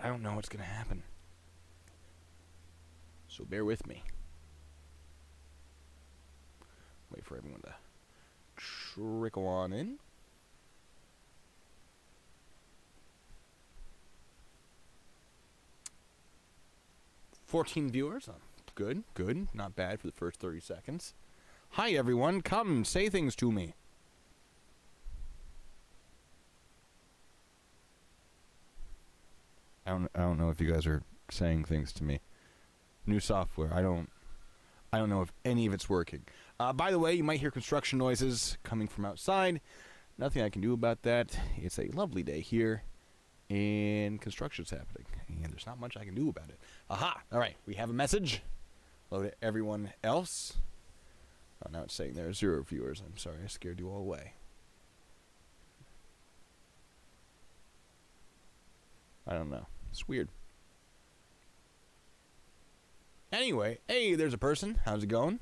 I don't know what's going to happen. So bear with me. Wait for everyone to trickle on in. "14 viewers. Good, good. Not bad for the first 30 seconds. Hi, everyone. Come, say things to me. I don't know if you guys are saying things to me. New software. I don't know if any of it's working. By the way, you might hear construction noises coming from outside. Nothing I can do about that. It's a lovely day here, and construction's happening, and there's not much I can do about it. Aha! All right, we have a message. Hello to everyone else. Oh, now it's saying there are 0 viewers. I'm sorry, I scared you all away. I don't know. It's weird. Anyway, hey, there's a person. How's it going?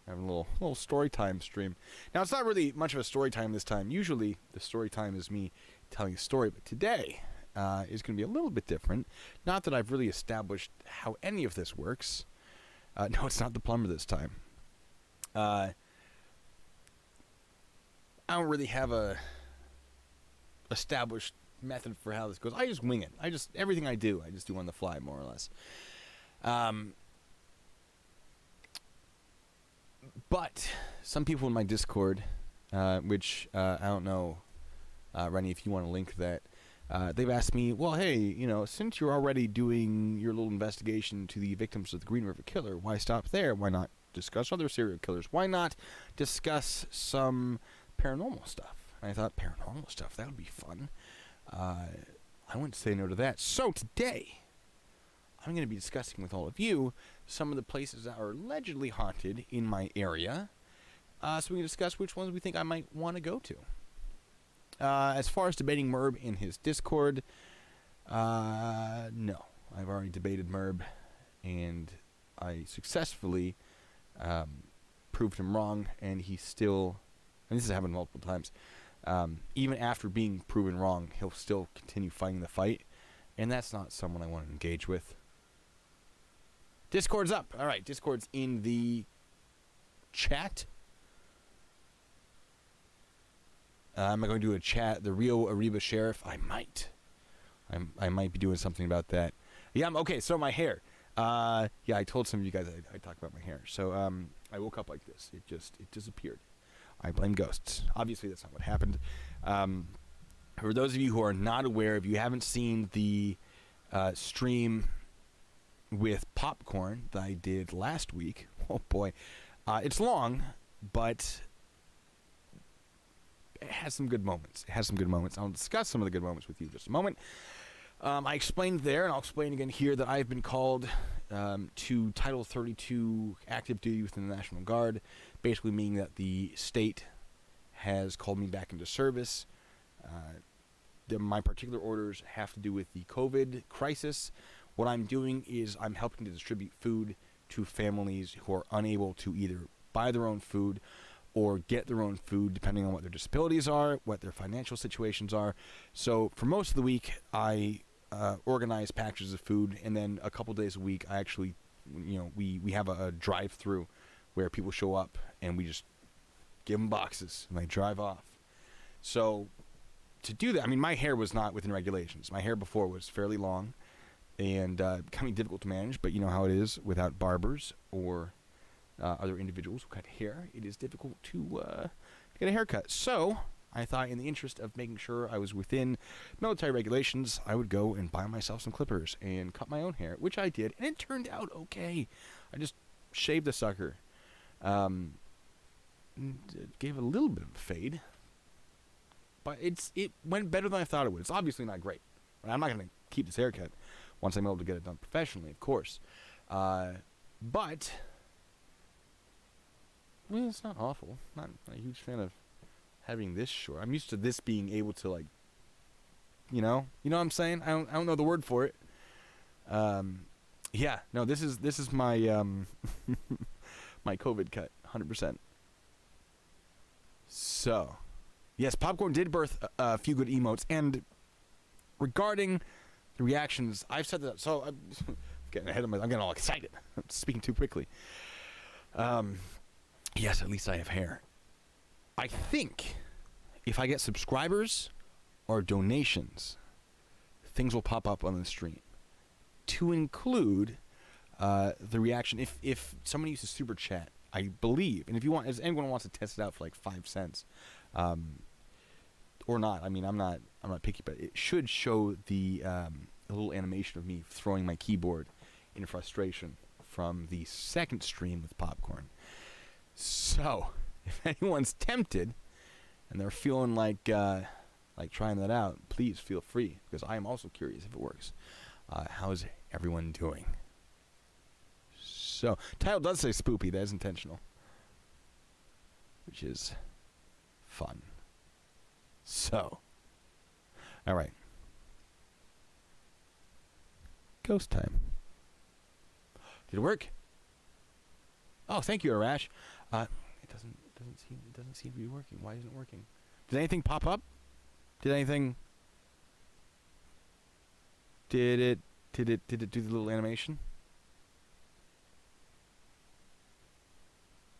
Having a little story time stream. Now, it's not really much of a story time this time. Usually, the story time is me telling a story, but today is going to be a little bit different. Not that I've really established how any of this works. No, it's not the plumber this time. I don't really have a established method for how this goes. I just wing it. Everything I do on the fly, more or less. But some people in my Discord, which I don't know, Rennie, if you want to link that, they've asked me, well, hey, since you're already doing your little investigation to the victims of the Green River Killer, why stop there? Why not discuss other serial killers? Why not discuss some paranormal stuff? And I thought, paranormal stuff, that would be fun. I wouldn't say no to that. So today, I'm going to be discussing with all of you some of the places that are allegedly haunted in my area, so we can discuss which ones we think I might want to go to. As far as debating Merb in his Discord, no. I've already debated Merb, and I successfully proved him wrong, and he still, and this has happened multiple times, even after being proven wrong, he'll still continue fighting the fight, and that's not someone I want to engage with. Discord's up. All right, Discord's in the chat. Am I going to do a chat? The Rio Arriba Sheriff? I might. I might be doing something about that. Yeah, okay, so my hair. Yeah, I told some of you guys I talked about my hair. So I woke up like this. It disappeared. I blame ghosts. Obviously, that's not what happened. For those of you who are not aware, if you haven't seen the stream with popcorn that I did last week, oh boy, it's long, but it has some good moments. I'll discuss some of the good moments with you in just a moment. I explained there, and I'll explain again here, that I've been called to Title 32 active duty within the National Guard, basically meaning that the state has called me back into service. My particular orders have to do with the COVID crisis. What I'm doing is I'm helping to distribute food to families who are unable to either buy their own food or get their own food, depending on what their disabilities are, what their financial situations are. So for most of the week, I organize packages of food, and then a couple days a week, I actually, we have a drive-through where people show up, and we just give them boxes, and they drive off. So to do that, I mean, my hair was not within regulations. My hair before was fairly long, and becoming difficult to manage, but you know how it is without barbers or other individuals who cut hair. It is difficult to get a haircut. So I thought, in the interest of making sure I was within military regulations, I would go and buy myself some clippers and cut my own hair, which I did, and it turned out okay. I just shaved the sucker. Gave it a little bit of a fade, but it went better than I thought it would. It's obviously not great. I'm not going to keep this haircut once I'm able to get it done professionally, of course. But it's not awful. Not a huge fan of having this short. I'm used to this being able to, like, you know what I'm saying? I don't know the word for it. Yeah, no, this is my my COVID cut, 100%. So, yes, popcorn did birth a few good emotes, and regarding the reactions, I've said that. So I'm getting ahead of I'm getting all excited. I'm speaking too quickly. Yes, at least I have hair. I think if I get subscribers or donations, things will pop up on the stream. To include the reaction, if somebody uses super chat, I believe, and if you want, if anyone wants to test it out for like 5 cents, or not. I mean, I'm not picky, but it should show the a little animation of me throwing my keyboard in frustration from the second stream with popcorn. So, if anyone's tempted and they're feeling like trying that out, please feel free, because I am also curious if it works. How's everyone doing? So, title does say Spoopy. That is intentional, which is fun. So, all right. Ghost time. Did it work? Oh, thank you, Arash. It doesn't seem to be working. Why isn't it working? Did anything pop up? Did anything? Did it do the little animation?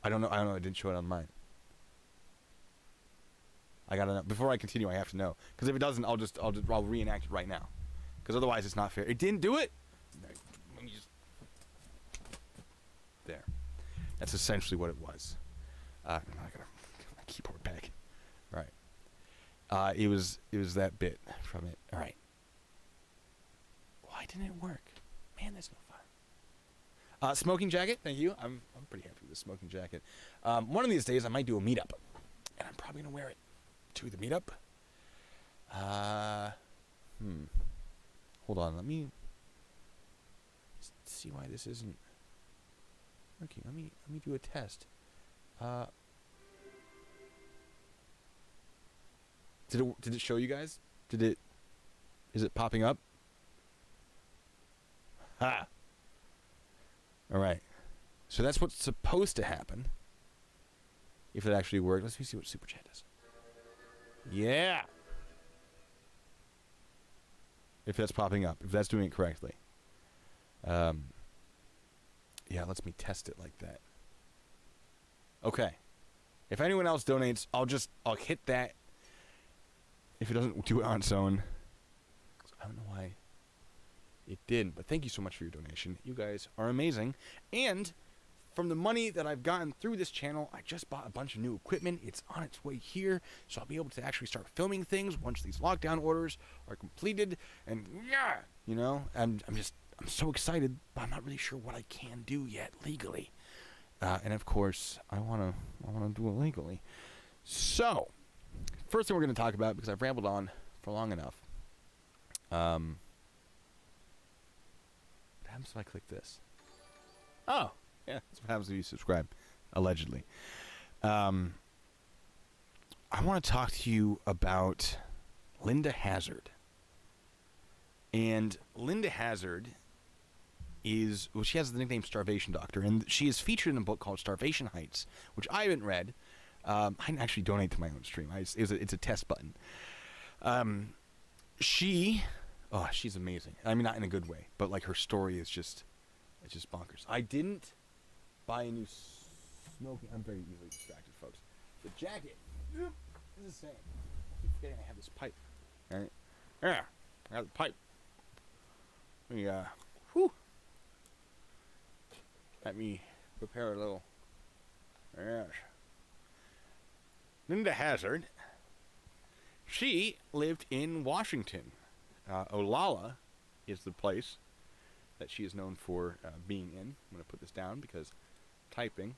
I don't know. It didn't show it on mine. I gotta know. Before I continue, I have to know. Because if it doesn't, I'll reenact it right now. Because otherwise, it's not fair. It didn't do it. Let me just. There. That's essentially what it was. I gotta get my keyboard back. All right. It was that bit from it. All right. Why didn't it work? Man, that's no fun. Smoking jacket. Thank you. I'm pretty happy with the smoking jacket. One of these days, I might do a meetup, and I'm probably gonna wear it to the meetup. Hold on. Let me see why this isn't working. Let me do a test. Did it show you guys? Is it popping up? Ha! Alright. So that's what's supposed to happen. If it actually worked. Let's see what Super Chat does. Yeah! If that's popping up. If that's doing it correctly. Yeah, lets me test it like that. Okay. If anyone else donates, I'll hit that. If it doesn't do it on its own. I don't know why it didn't, but thank you so much for your donation. You guys are amazing. And from the money that I've gotten through this channel, I just bought a bunch of new equipment. It's on its way here, so I'll be able to actually start filming things once these lockdown orders are completed. And yeah, you know, I'm so excited, but I'm not really sure what I can do yet legally. And of course, I wanna do it legally. So, first thing we're gonna talk about, because I've rambled on for long enough. What happens if I click this? Oh, yeah, that's what happens if you subscribe, allegedly. I want to talk to you about Linda Hazard. And Linda Hazard she has the nickname Starvation Doctor, and she is featured in a book called Starvation Heights, which I haven't read. I didn't actually donate to my own stream. It's a test button. She's amazing. I mean, not in a good way, but like her story is it's just bonkers. I didn't buy a new smoking. I'm very easily distracted, folks. The jacket is the same. I keep forgetting I have this pipe. All right. Yeah, I got the pipe. Let me prepare a little. Yes. Linda Hazard. She lived in Washington. Olalla is the place that she is known for being in. I'm going to put this down because typing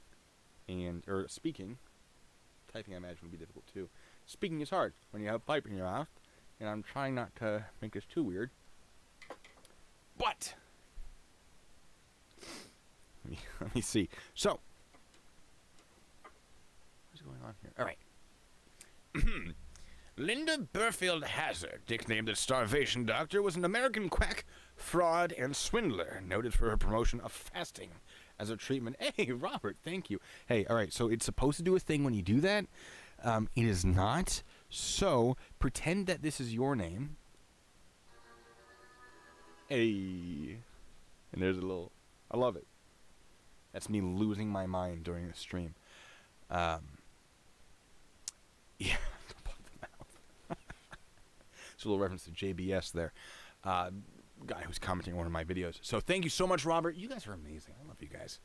or speaking, typing I imagine would be difficult too. Speaking is hard when you have a pipe in your mouth, and I'm trying not to make this too weird. But let me see. So, what's going on here? All right. Linda Burfield Hazard, nicknamed the Starvation Doctor, was an American quack, fraud, and swindler, noted for her promotion of fasting as a treatment. Hey, Robert, thank you. Hey, all right, so it's supposed to do a thing when you do that. It is not. So, pretend that this is your name. Hey. And there's a little... I love it. That's me losing my mind during the stream. Yeah. It's a little reference to JBS there. Guy who's commenting on one of my videos. So thank you so much, Robert. You guys are amazing. I love you guys.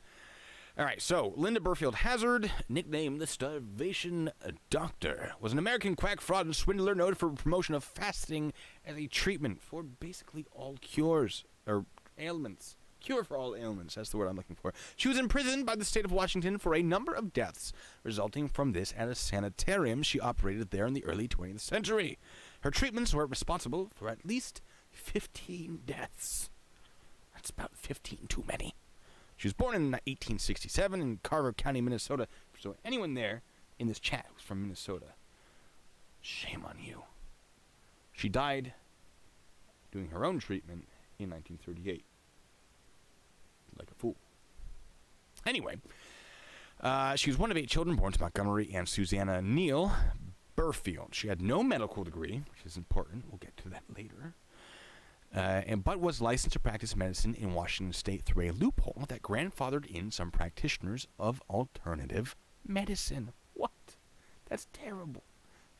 All right, so Linda Burfield Hazard, nicknamed the Starvation Doctor, was an American quack, fraud, and swindler noted for promotion of fasting as a treatment for basically all cures, or ailments. Cure for all ailments, that's the word I'm looking for. She was imprisoned by the state of Washington for a number of deaths, resulting from this at a sanitarium she operated there in the early 20th century. Her treatments were responsible for at least 15 deaths. That's about 15 too many. She was born in 1867 in Carver County, Minnesota. So anyone there in this chat who's from Minnesota, shame on you. She died doing her own treatment in 1938. Like a fool. Anyway, she was one of 8 children born to Montgomery and Susanna Neal Burfield. She had no medical degree, which is important. We'll get to that later. But was licensed to practice medicine in Washington State through a loophole that grandfathered in some practitioners of alternative medicine. What? That's terrible.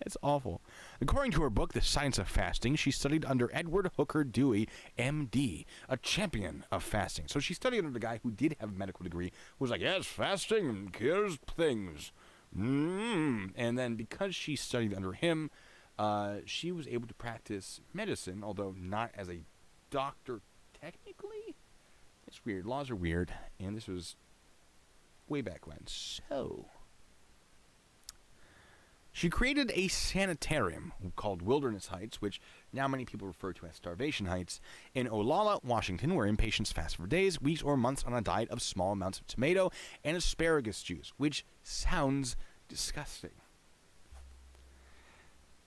That's awful. According to her book, The Science of Fasting, she studied under Edward Hooker Dewey, M.D., a champion of fasting. So she studied under the guy who did have a medical degree, who was like, yes, fasting cures things. And then because she studied under him, she was able to practice medicine, although not as a doctor technically. It's weird. Laws are weird. And this was way back when. So she created a sanitarium called Wilderness Heights, which now many people refer to as Starvation Heights, in Olalla, Washington, where inpatients fast for days, weeks, or months on a diet of small amounts of tomato and asparagus juice, which sounds disgusting.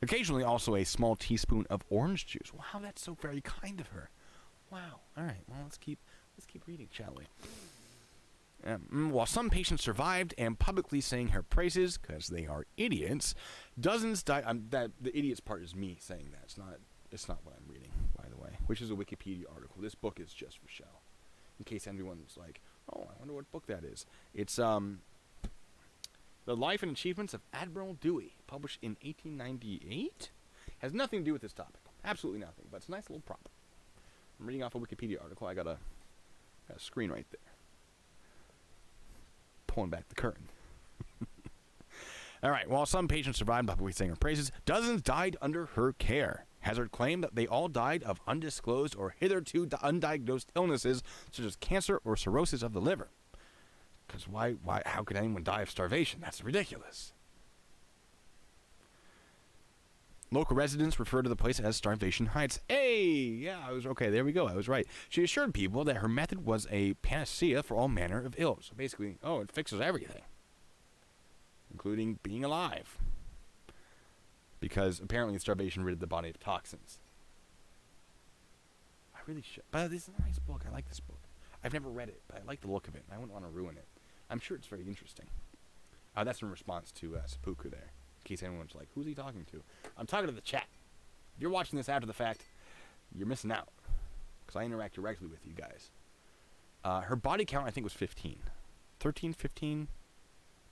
Occasionally also a small teaspoon of orange juice. Wow, that's so very kind of her. Wow. All right, well, let's keep reading, shall we? While some patients survived and publicly sang her praises, because they are idiots, dozens died. The idiots part is me saying that. It's not what I'm reading, by the way, which is a Wikipedia article. This book is just for show. In case anyone's like, oh, I wonder what book that is. It's The Life and Achievements of Admiral Dewey, published in 1898. Has nothing to do with this topic. Absolutely nothing, but it's a nice little prop. I'm reading off a Wikipedia article. I got a screen right there. Pulling back the curtain. All right, while some patients survived by publicly saying her praises, dozens died under her care. Hazard claimed that they all died of undisclosed or hitherto undiagnosed illnesses such as cancer or cirrhosis of the liver. Because how could anyone die of starvation? That's ridiculous. Local residents refer to the place as Starvation Heights. Hey, yeah, I was okay. There we go. I was right. She assured people that her method was a panacea for all manner of ills. So basically, it fixes everything, including being alive. Because apparently starvation ridded the body of toxins. I really should. But this is a nice book. I like this book. I've never read it, but I like the look of it. I wouldn't want to ruin it. I'm sure it's very interesting. That's in response to Seppuku there. In case anyone's like, who's he talking to? I'm talking to the chat. If you're watching this after the fact, you're missing out. Because I interact directly with you guys. Her body count, I think, was 15. 13, 15?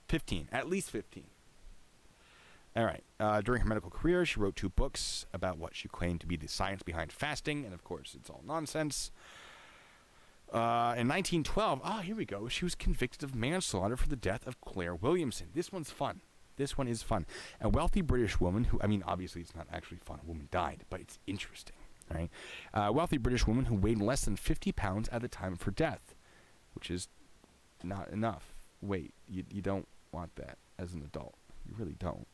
15. At least 15. All right. During her medical career, she wrote 2 books about what she claimed to be the science behind fasting. And, of course, it's all nonsense. In 1912, here we go. She was convicted of manslaughter for the death of Claire Williamson. This one's fun. This one is fun. A wealthy British woman who, obviously it's not actually fun. A woman died, but it's interesting. Right? A wealthy British woman who weighed less than 50 pounds at the time of her death, which is not enough. Wait, you don't want that as an adult. You really don't.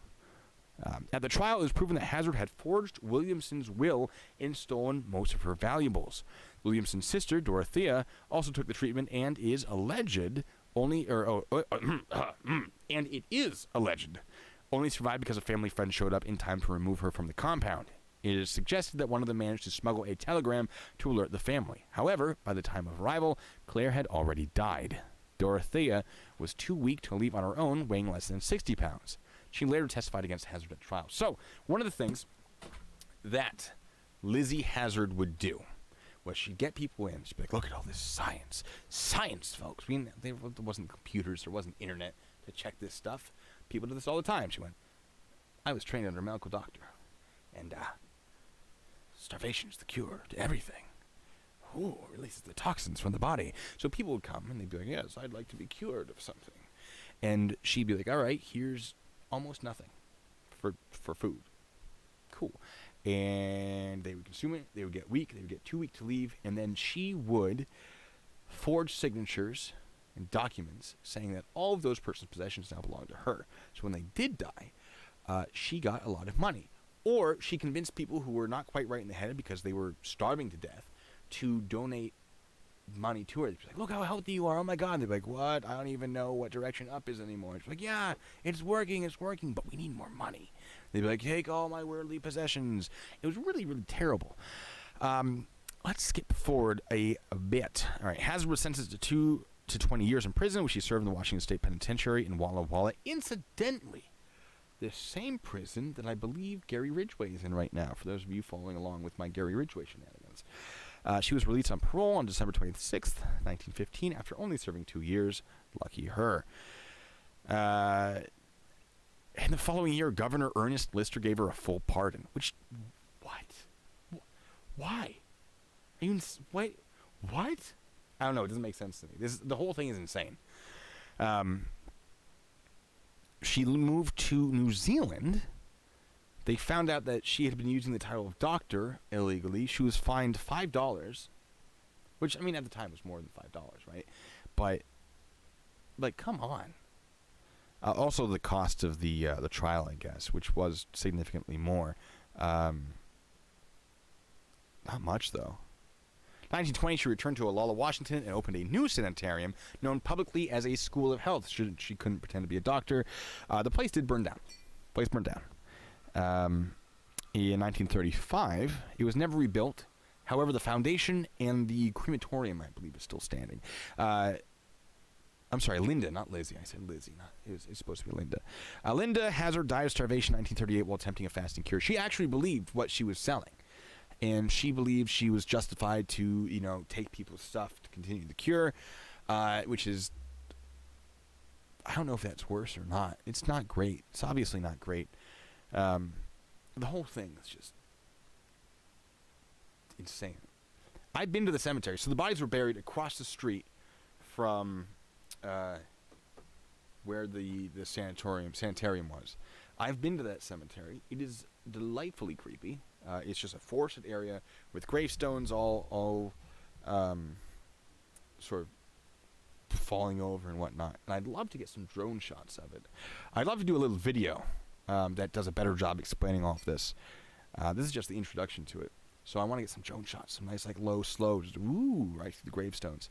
At the trial, it was proven that Hazard had forged Williamson's will and stolen most of her valuables. Williamson's sister, Dorothea, also took the treatment and is alleged only survived because a family friend showed up in time to remove her from the compound. It is suggested that one of them managed to smuggle a telegram to alert the family. However, by the time of arrival, Claire had already died. Dorothea was too weak to leave on her own, weighing less than 60 pounds. She later testified against Hazard at trial. So, one of the things that Lizzie Hazard would do was she'd get people in. She'd be like, look at all this science. Science, folks. There wasn't computers. There wasn't internet to check this stuff. People do this all the time. She went, I was trained under a medical doctor. And starvation is the cure to everything. Ooh, it releases the toxins from the body. So people would come and they'd be like, yes, I'd like to be cured of something. And she'd be like, all right, here's almost nothing for food. Cool. And they would consume it. They would get weak. They would get too weak to leave. And then she would forge signatures and documents saying that all of those persons' possessions now belong to her. So when they did die, she got a lot of money. Or she convinced people who were not quite right in the head because they were starving to death to donate money to her. They'd be like, look how healthy you are. Oh my God. And they'd be like, what? I don't even know what direction up is anymore. She's like, yeah, it's working, but we need more money. They'd be like, take all my worldly possessions. It was really, really terrible. Let's skip forward a bit. All right. Hazard was sentenced to 2 to 20 years in prison, which he served in the Washington State Penitentiary in Walla Walla. Incidentally, the same prison that I believe Gary Ridgway is in right now, for those of you following along with my Gary Ridgway shenanigans. She was released on parole on December 26th, 1915, after only serving 2 years. Lucky her. In the following year, Governor Ernest Lister gave her a full pardon. Which, what? Why? What? I don't know. It doesn't make sense to me. The whole thing is insane. She moved to New Zealand. They found out that she had been using the title of doctor illegally. She was fined $5, which, I mean, at the time was more than $5, right? But, like, come on. Also, the cost of the trial, I guess, which was significantly more. Not much, though. 1920, she returned to Olalla, Washington, and opened a new sanitarium known publicly as a school of health. She couldn't pretend to be a doctor. The place did burn down. In 1935, it was never rebuilt. However, the foundation and the crematorium, I believe, is still standing. I'm sorry, Linda, not Lizzie. I said Lizzie. It's supposed to be Linda. Linda Hazard died of starvation in 1938 while attempting a fasting cure. She actually believed what she was selling. And she believed she was justified to, take people's stuff to continue the cure, which is, I don't know if that's worse or not. It's not great. It's obviously not great. The whole thing is just insane. I've been to the cemetery. So the bodies were buried across the street from where the sanitarium was. I've been to that cemetery. It is delightfully creepy. It's just a forested area with gravestones all sort of falling over and whatnot. And I'd love to get some drone shots of it. I'd love to do a little video that does a better job explaining all of this. This is just the introduction to it. So I want to get some drone shots, some nice, low, slow, just right through the gravestones.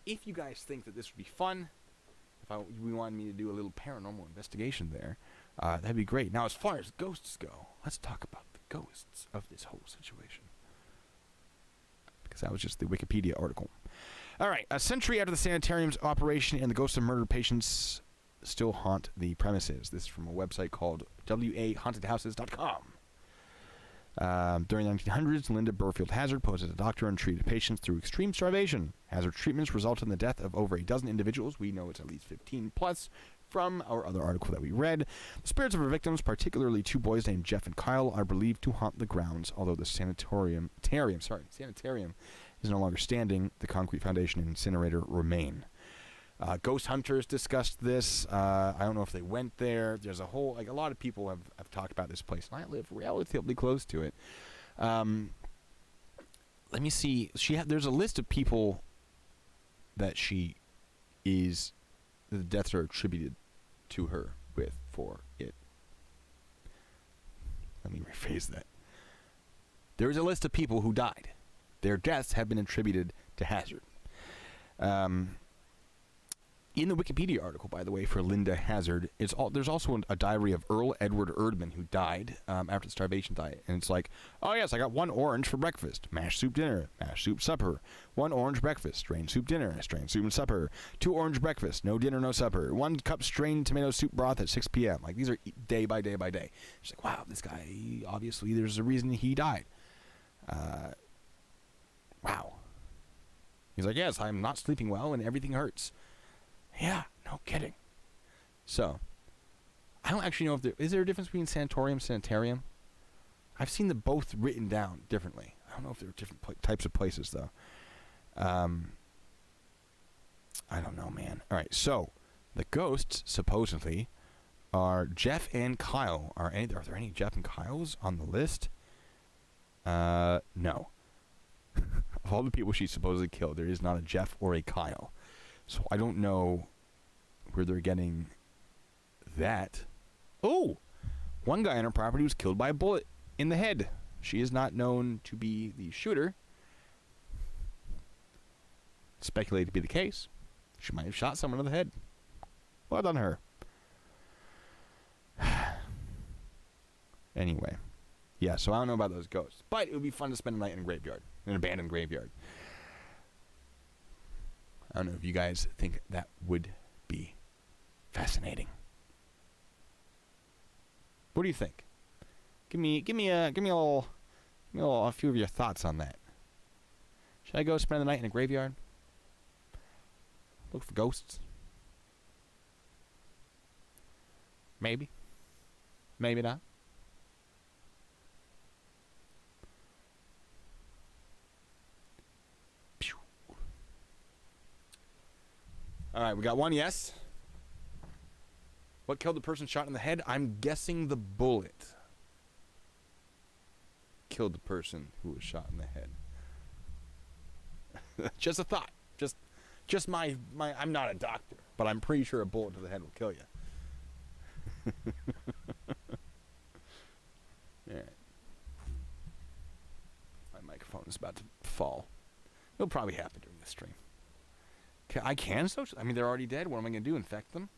If you guys think that this would be fun, if we wanted me to do a little paranormal investigation there, that'd be great. Now, as far as ghosts go, let's talk about the ghosts of this whole situation. Because that was just the Wikipedia article. All right, a century after the sanitarium's operation and the ghosts of murdered patients still haunt the premises. This is from a website called wahauntedhouses.com. During the 1900s, Linda Burfield Hazard posed as a doctor and treated patients through extreme starvation. Hazard's treatments resulted in the death of over a dozen individuals. We know it's at least 15 plus from our other article that we read. The spirits of her victims, particularly 2 boys named Jeff and Kyle, are believed to haunt the grounds, although the sanitarium is no longer standing. The concrete foundation and incinerator remain. Ghost hunters discussed this. I don't know if they went there. There's a whole, a lot of people have talked about this place, and I live relatively close to it. Let me see. There's a list of people that the deaths are attributed to her for it. Let me rephrase that. There is a list of people who died. Their deaths have been attributed to Hazard. In the Wikipedia article, by the way, for Linda Hazard, there's also a diary of Earl Edward Erdman, who died after the starvation diet. And it's like, oh yes, I got 1 orange for breakfast, mashed soup dinner, mashed soup supper, 1 orange breakfast, strained soup dinner, strained soup and supper, 2 orange breakfast, no dinner, no supper, 1 cup strained tomato soup broth at 6 p.m. These are day by day by day. It's like, wow, this guy, obviously there's a reason he died. Wow, He's like, yes, I'm not sleeping well and everything hurts. Yeah, no kidding. So, I don't actually know if is there a difference between sanatorium and sanitarium? I've seen them both written down differently. I don't know if there are different types of places, though. I don't know, man. All right, so the ghosts, supposedly, are Jeff and Kyle. Are there any Jeff and Kyles on the list? No. Of all the people she supposedly killed, there is not a Jeff or a Kyle. So I don't know where they're getting that. Oh! One guy on her property was killed by a bullet in the head. She is not known to be the shooter. Speculated to be the case. She might have shot someone in the head. Well done, her. Anyway. Yeah, so I don't know about those ghosts. But it would be fun to spend a night in a graveyard. An abandoned graveyard. I don't know if you guys think that would be fascinating. What do you think? Give me a few of your thoughts on that. Should I go spend the night in a graveyard? Look for ghosts? Maybe. Maybe not. Pew. All right, we got one yes. What killed the person shot in the head? I'm guessing the bullet killed the person who was shot in the head. Just a thought. Just my I'm not a doctor, but I'm pretty sure a bullet to the head will kill you. Alright. My microphone is about to fall. It'll probably happen during this stream. I can social. I mean, they're already dead. What am I going to do? Infect them?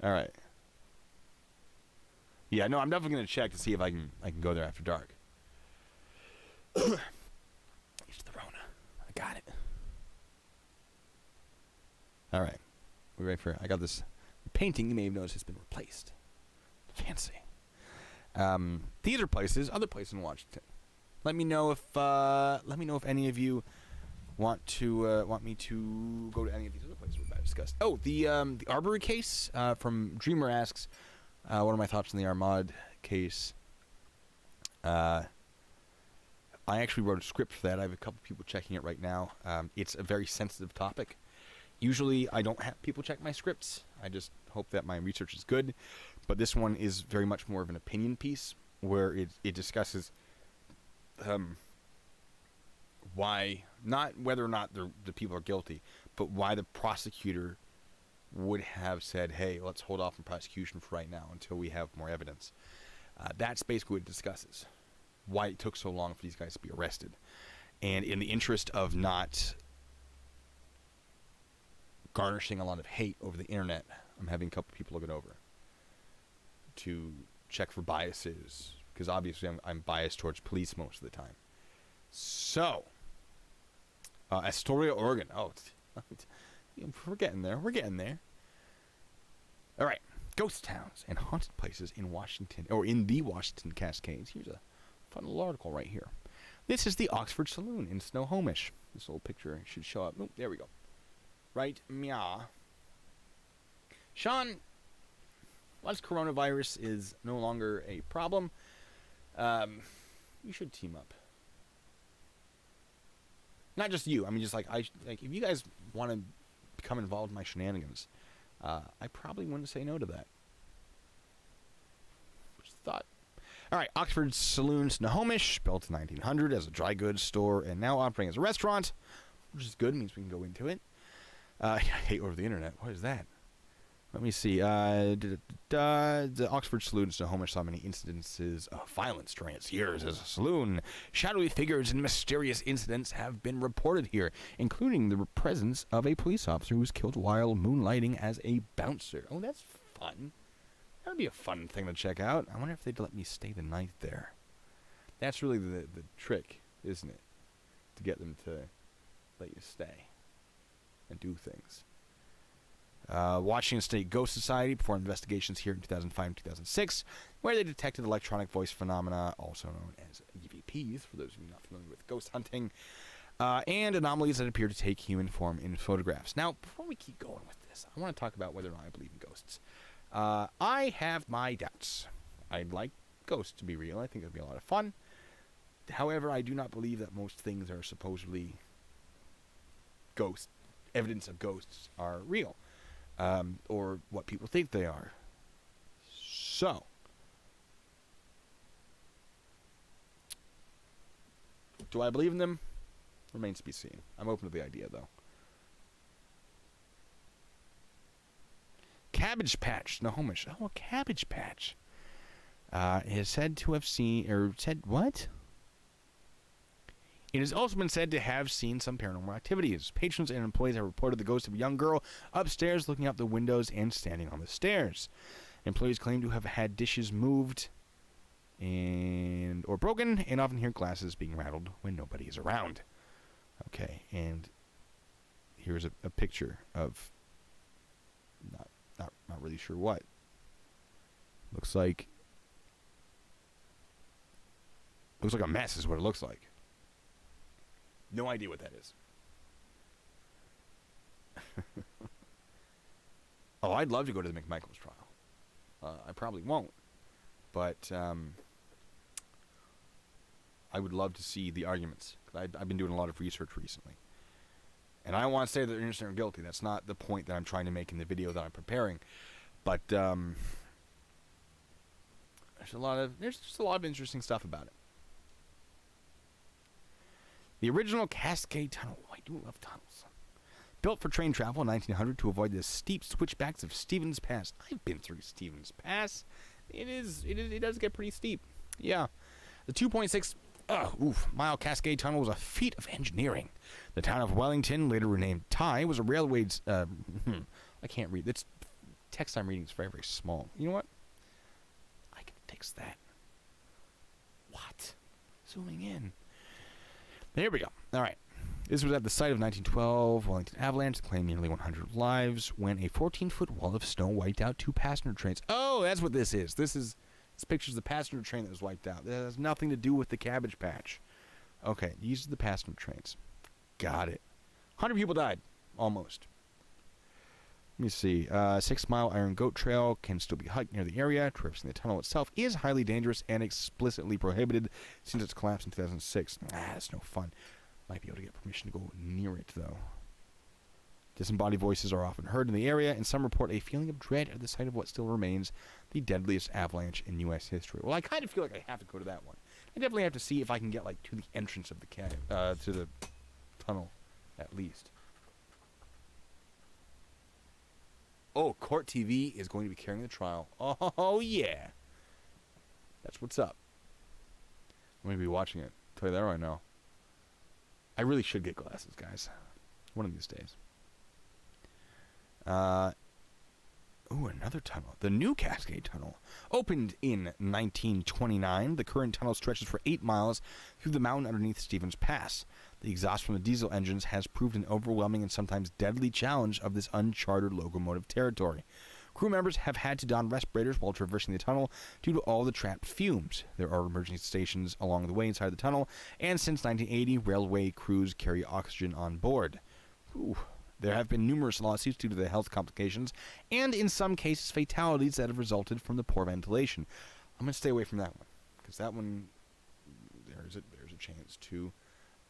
All right. Yeah, no, I'm definitely going to check to see if I can go there after dark. Use the Rona. I got it. All right. We're ready for. I got this painting. You may have noticed it's been replaced. Fancy. These are places. Other places in Washington. Let me know if any of you want me to go to any of these other places we're about to discuss. Oh, the Arbery case from Dreamer asks, what are my thoughts on the Armad case? I actually wrote a script for that. I have a couple people checking it right now. It's a very sensitive topic. Usually I don't have people check my scripts. I just hope that my research is good. But this one is very much more of an opinion piece where it discusses why, not whether or not the people are guilty, but why the prosecutor would have said, hey, let's hold off on prosecution for right now until we have more evidence. That's basically what it discusses. Why it took so long for these guys to be arrested. And in the interest of not garnishing a lot of hate over the internet, I'm having a couple people look it over to check for biases, because obviously I'm biased towards police most of the time. So, Astoria, Oregon. Oh, we're getting there. We're getting there. All right. Ghost towns and haunted places in Washington, or in the Washington Cascades. Here's a fun little article right here. This is the Oxford Saloon in Snohomish. This little picture should show up. Oh, there we go. Right, meow. Sean, once coronavirus is no longer a problem, you should team up. Not just you. I mean, just like if you guys want to become involved in my shenanigans, I probably wouldn't say no to that. Just thought. All right, Oxford Saloon, Snohomish, built in 1900 as a dry goods store and now operating as a restaurant, which is good. It means we can go into it. I hate over the internet. What is that? Let me see. The Oxford Saloon, Snohomish saw many incidences of violence during its years as a saloon. Shadowy figures and mysterious incidents have been reported here, including the presence of a police officer who was killed while moonlighting as a bouncer. Oh, that's fun. That would be a fun thing to check out. I wonder if they'd let me stay the night there. That's really the trick, isn't it? To get them to let you stay and do things. Washington State Ghost Society performed investigations here in 2005 and 2006, where they detected electronic voice phenomena, also known as EVPs, for those of you not familiar with ghost hunting, and anomalies that appear to take human form in photographs. Now, before we keep going with this, I want to talk about whether or not I believe in ghosts. I have my doubts. I'd like ghosts to be real. I think it would be a lot of fun. However, I do not believe that most things are supposedly evidence of ghosts are real. Or what people think they are. So, do I believe in them? Remains to be seen. I'm open to the idea, though. Cabbage Patch, Snohomish. Oh, a Cabbage Patch. Is said to have seen, or said, what? It has also been said to have seen some paranormal activities. Patrons and employees have reported the ghost of a young girl upstairs looking out the windows and standing on the stairs. Employees claim to have had dishes moved or broken, and often hear glasses being rattled when nobody is around. Okay, and here's a picture of not really sure what. Looks like a mess is what it looks like. No idea what that is. Oh, I'd love to go to the McMichael's trial. I probably won't, but I would love to see the arguments. I've been doing a lot of research recently, and I don't want to say that they're innocent or guilty. That's not the point that I'm trying to make in the video that I'm preparing. But there's just a lot of interesting stuff about it. The original Cascade Tunnel. Oh, I do love tunnels. Built for train travel in 1900 to avoid the steep switchbacks of Stevens Pass. I've been through Stevens Pass. It does get pretty steep. Yeah. The 2.6 mile Cascade Tunnel was a feat of engineering. The town of Wellington, later renamed Tye, was a railway's... I can't read. This text I'm reading is very, very small. You know what? I can fix that. What? Zooming in. There we go. All right. This was at the site of 1912 Wellington avalanche that claimed nearly 100 lives when a 14-foot wall of snow wiped out 2 passenger trains. Oh, that's what this is. This picture's the passenger train that was wiped out. That has nothing to do with the Cabbage Patch. Okay, these are the passenger trains. Got it. 100 people died. Almost. Let me see. 6-mile Iron Goat Trail can still be hiked near the area. Traversing the tunnel itself is highly dangerous and explicitly prohibited since its collapse in 2006. That's no fun. Might be able to get permission to go near it, though. Disembodied voices are often heard in the area, and some report a feeling of dread at the sight of what still remains the deadliest avalanche in U.S. history. Well, I kind of feel like I have to go to that one. I definitely have to see if I can get to the entrance of the to the tunnel, at least. Oh, Court TV is going to be carrying the trial. Oh, yeah. That's what's up. I'm going to be watching it. I'll tell you that right now. I really should get glasses, guys. One of these days. Another tunnel. The new Cascade Tunnel. Opened in 1929, the current tunnel stretches for 8 miles through the mountain underneath Stevens Pass. The exhaust from the diesel engines has proved an overwhelming and sometimes deadly challenge of this uncharted locomotive territory. Crew members have had to don respirators while traversing the tunnel due to all the trapped fumes. There are emergency stations along the way inside the tunnel, and since 1980, railway crews carry oxygen on board. Ooh. There have been numerous lawsuits due to the health complications, and in some cases fatalities that have resulted from the poor ventilation. I'm going to stay away from that one, because that one, there's a chance to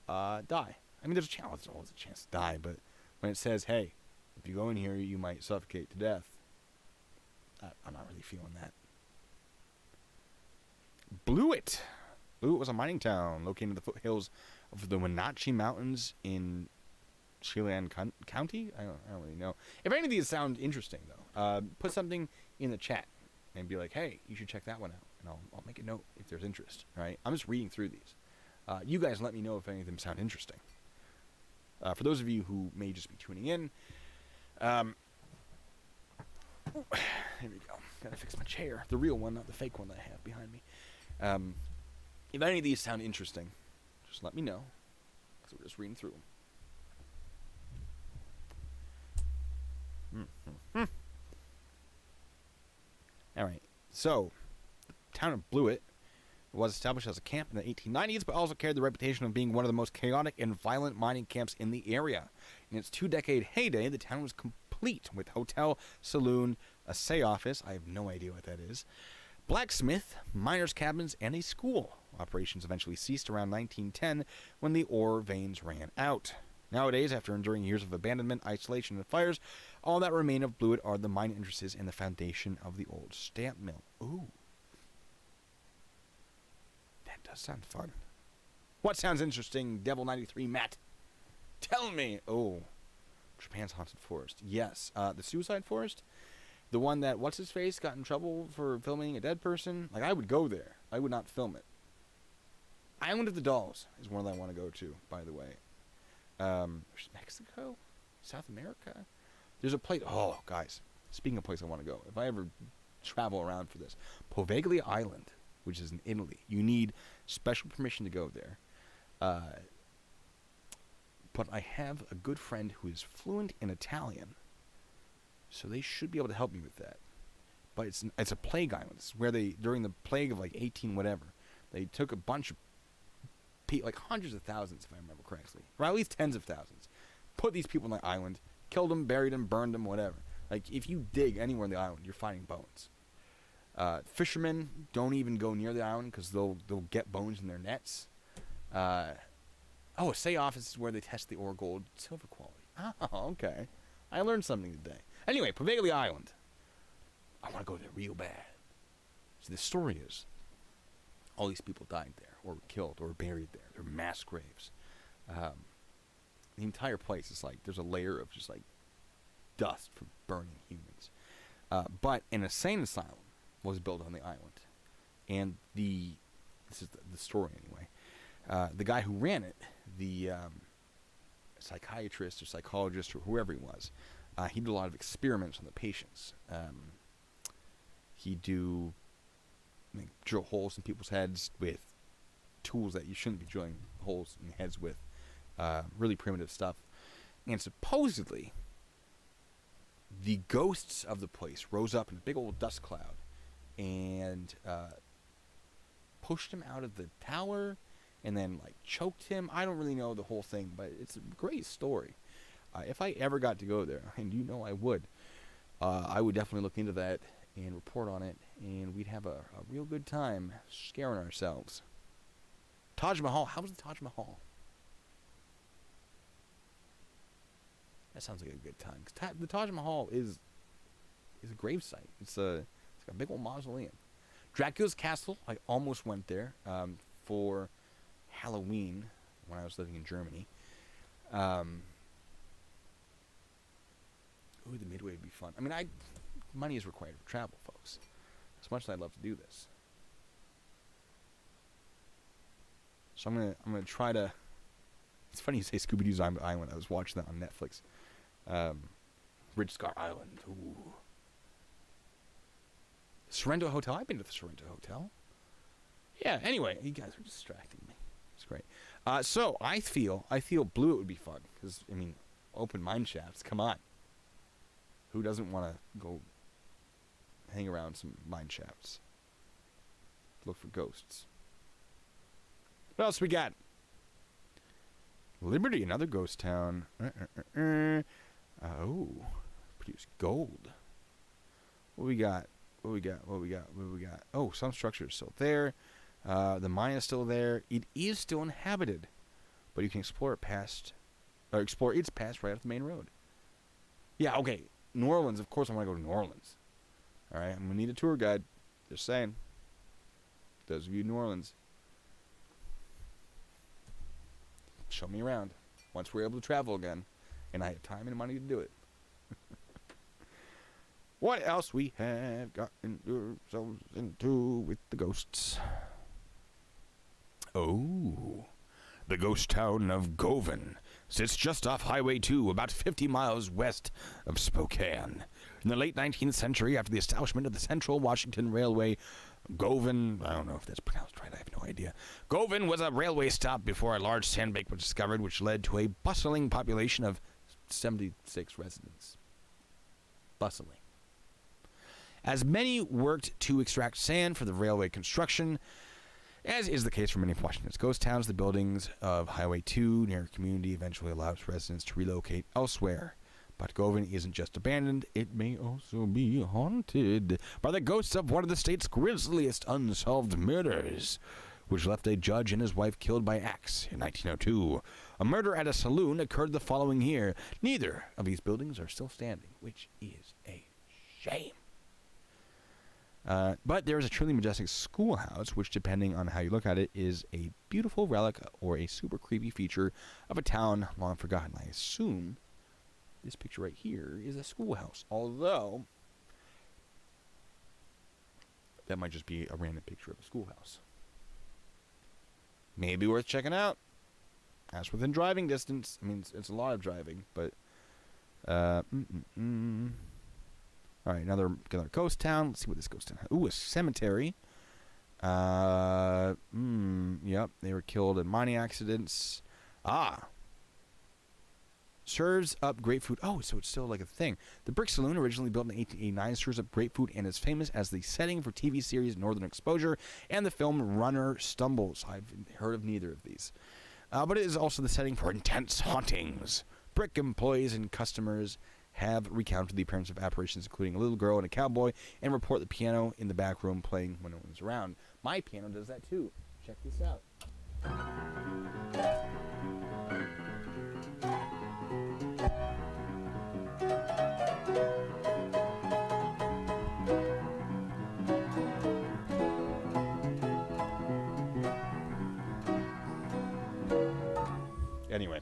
die. I mean, there's always a chance to die, but when it says, hey, if you go in here, you might suffocate to death, I'm not really feeling that. Blewett. Blewett was a mining town located in the foothills of the Wenatchee Mountains in Chelan County? I don't really know. If any of these sound interesting, though, put something in the chat and be like, hey, you should check that one out. And I'll make a note if there's interest. All right? I'm just reading through these. You guys let me know if any of them sound interesting. For those of you who may just be tuning in, here we go. Gotta fix my chair. The real one, not the fake one that I have behind me. If any of these sound interesting, just let me know. So we're just reading through them. So, the town of Blewett was established as a camp in the 1890s, but also carried the reputation of being one of the most chaotic and violent mining camps in the area. In its 2-decade heyday, the town was complete with hotel, saloon, a say office, I have no idea what that is, blacksmith, miners' cabins, and a school. Operations eventually ceased around 1910 when the ore veins ran out. Nowadays, after enduring years of abandonment, isolation, and fires, all that remain of Blewett are the mine entrances and the foundation of the old stamp mill. Ooh. That does sound fun. What sounds interesting, Devil 93 Matt? Tell me. Oh, Japan's haunted forest. Yes, the suicide forest, the one that what's his face got in trouble for filming a dead person. Like, I would go there. I would not film it. Island of the Dolls is one that I want to go to, by the way. Mexico, South America. There's a place. Oh, guys, speaking of place I want to go, if I ever travel around for this, Poveglia Island, which is in Italy. You need special permission to go there. But I have a good friend who is fluent in Italian, so they should be able to help me with that. But it's a plague island. It's where they, during the plague of like 18 whatever, they took a bunch of people, like hundreds of thousands, if I remember correctly, or at least tens of thousands, put these people on the island, killed them, buried them, burned them, whatever. Like, if you dig anywhere on the island, you're finding bones. Fishermen don't even go near the island because they'll get bones in their nets. A say office is where they test the ore gold silver quality. Oh, okay. I learned something today. Anyway, Poveglia Island. I want to go there real bad. So the story is, all these people died there, or were killed, or buried there. They're mass graves. The entire place is like, there's a layer of just like dust from burning humans. But an insane asylum was built on the island. And this is the story anyway, the guy who ran it, the psychiatrist or psychologist or whoever he was, he did a lot of experiments on the patients. He'd drill holes in people's heads with tools that you shouldn't be drilling holes in heads with, really primitive stuff. And supposedly, the ghosts of the place rose up in a big old dust cloud and pushed him out of the tower and then like choked him. I don't really know the whole thing, but it's a great story. If I ever got to go there, and you know I would definitely look into that and report on it, and we'd have a real good time scaring ourselves. Taj Mahal. How was the Taj Mahal? That sounds like a good time. 'Cause the Taj Mahal is a gravesite. It's a big old mausoleum. Dracula's Castle. I almost went there for Halloween when I was living in Germany. The Midway would be fun. I mean, money is required for travel, folks. As much as I'd love to do this, so I'm gonna try to. It's funny you say Scooby-Doo's Island. I was watching that on Netflix. Ridge Scar Island. Ooh. Sorrento Hotel. I've been to the Sorrento Hotel. Yeah. Anyway, you guys are distracting me. It's great. So I feel Blewett would be fun because I mean, open mine shafts. Come on. Who doesn't want to go hang around some mine shafts? Look for ghosts. What else we got? Liberty, another ghost town. Produce gold. What we got? Oh, some structure is still there. The mine is still there. It is still inhabited, but you can explore its past right off the main road. Yeah, okay. New Orleans, of course I want to go to New Orleans. Alright, I'm going to need a tour guide. Just saying. Those of you in New Orleans. Show me around. Once we're able to travel again. And I have time and money to do it. What else we have gotten ourselves into with the ghosts? Oh. The ghost town of Govan sits just off Highway 2, about 50 miles west of Spokane. In the late 19th century, after the establishment of the Central Washington Railway, Govan, I don't know if that's pronounced right, I have no idea. Govan was a railway stop before a large sandbank was discovered, which led to a bustling population of 76 residents. Bustling. as many worked to extract sand for the railway construction. As is the case for many of Washington's ghost towns, the buildings of Highway 2 near a community eventually allows residents to relocate elsewhere. But Govan isn't just abandoned, it may also be haunted by the ghosts of one of the state's grisliest unsolved murders, which left a judge and his wife killed by axe in 1902. A murder at a saloon occurred the following year. Neither of these buildings are still standing, which is a shame. But there is a truly majestic schoolhouse, which, depending on how you look at it, is a beautiful relic or a super creepy feature of a town long forgotten. I assume this picture right here is a schoolhouse, although that might just be a random picture of a schoolhouse. Maybe worth checking out. That's within driving distance. I mean, it's a lot of driving, but all right, another ghost town. Let's see what this ghost town has. Ooh, a cemetery. Yep, they were killed in mining accidents. Serves up great food. Oh, so it's still like a thing. The Brick Saloon, originally built in 1889, serves up great food and is famous as the setting for TV series Northern Exposure and the film Runner Stumbles. I've heard of neither of these. But it is also the setting for intense hauntings. Brick employees and customers have recounted the appearance of apparitions, including a little girl and a cowboy, and report the piano in the back room playing when no one's around. My piano does that too. Check this out. Anyway,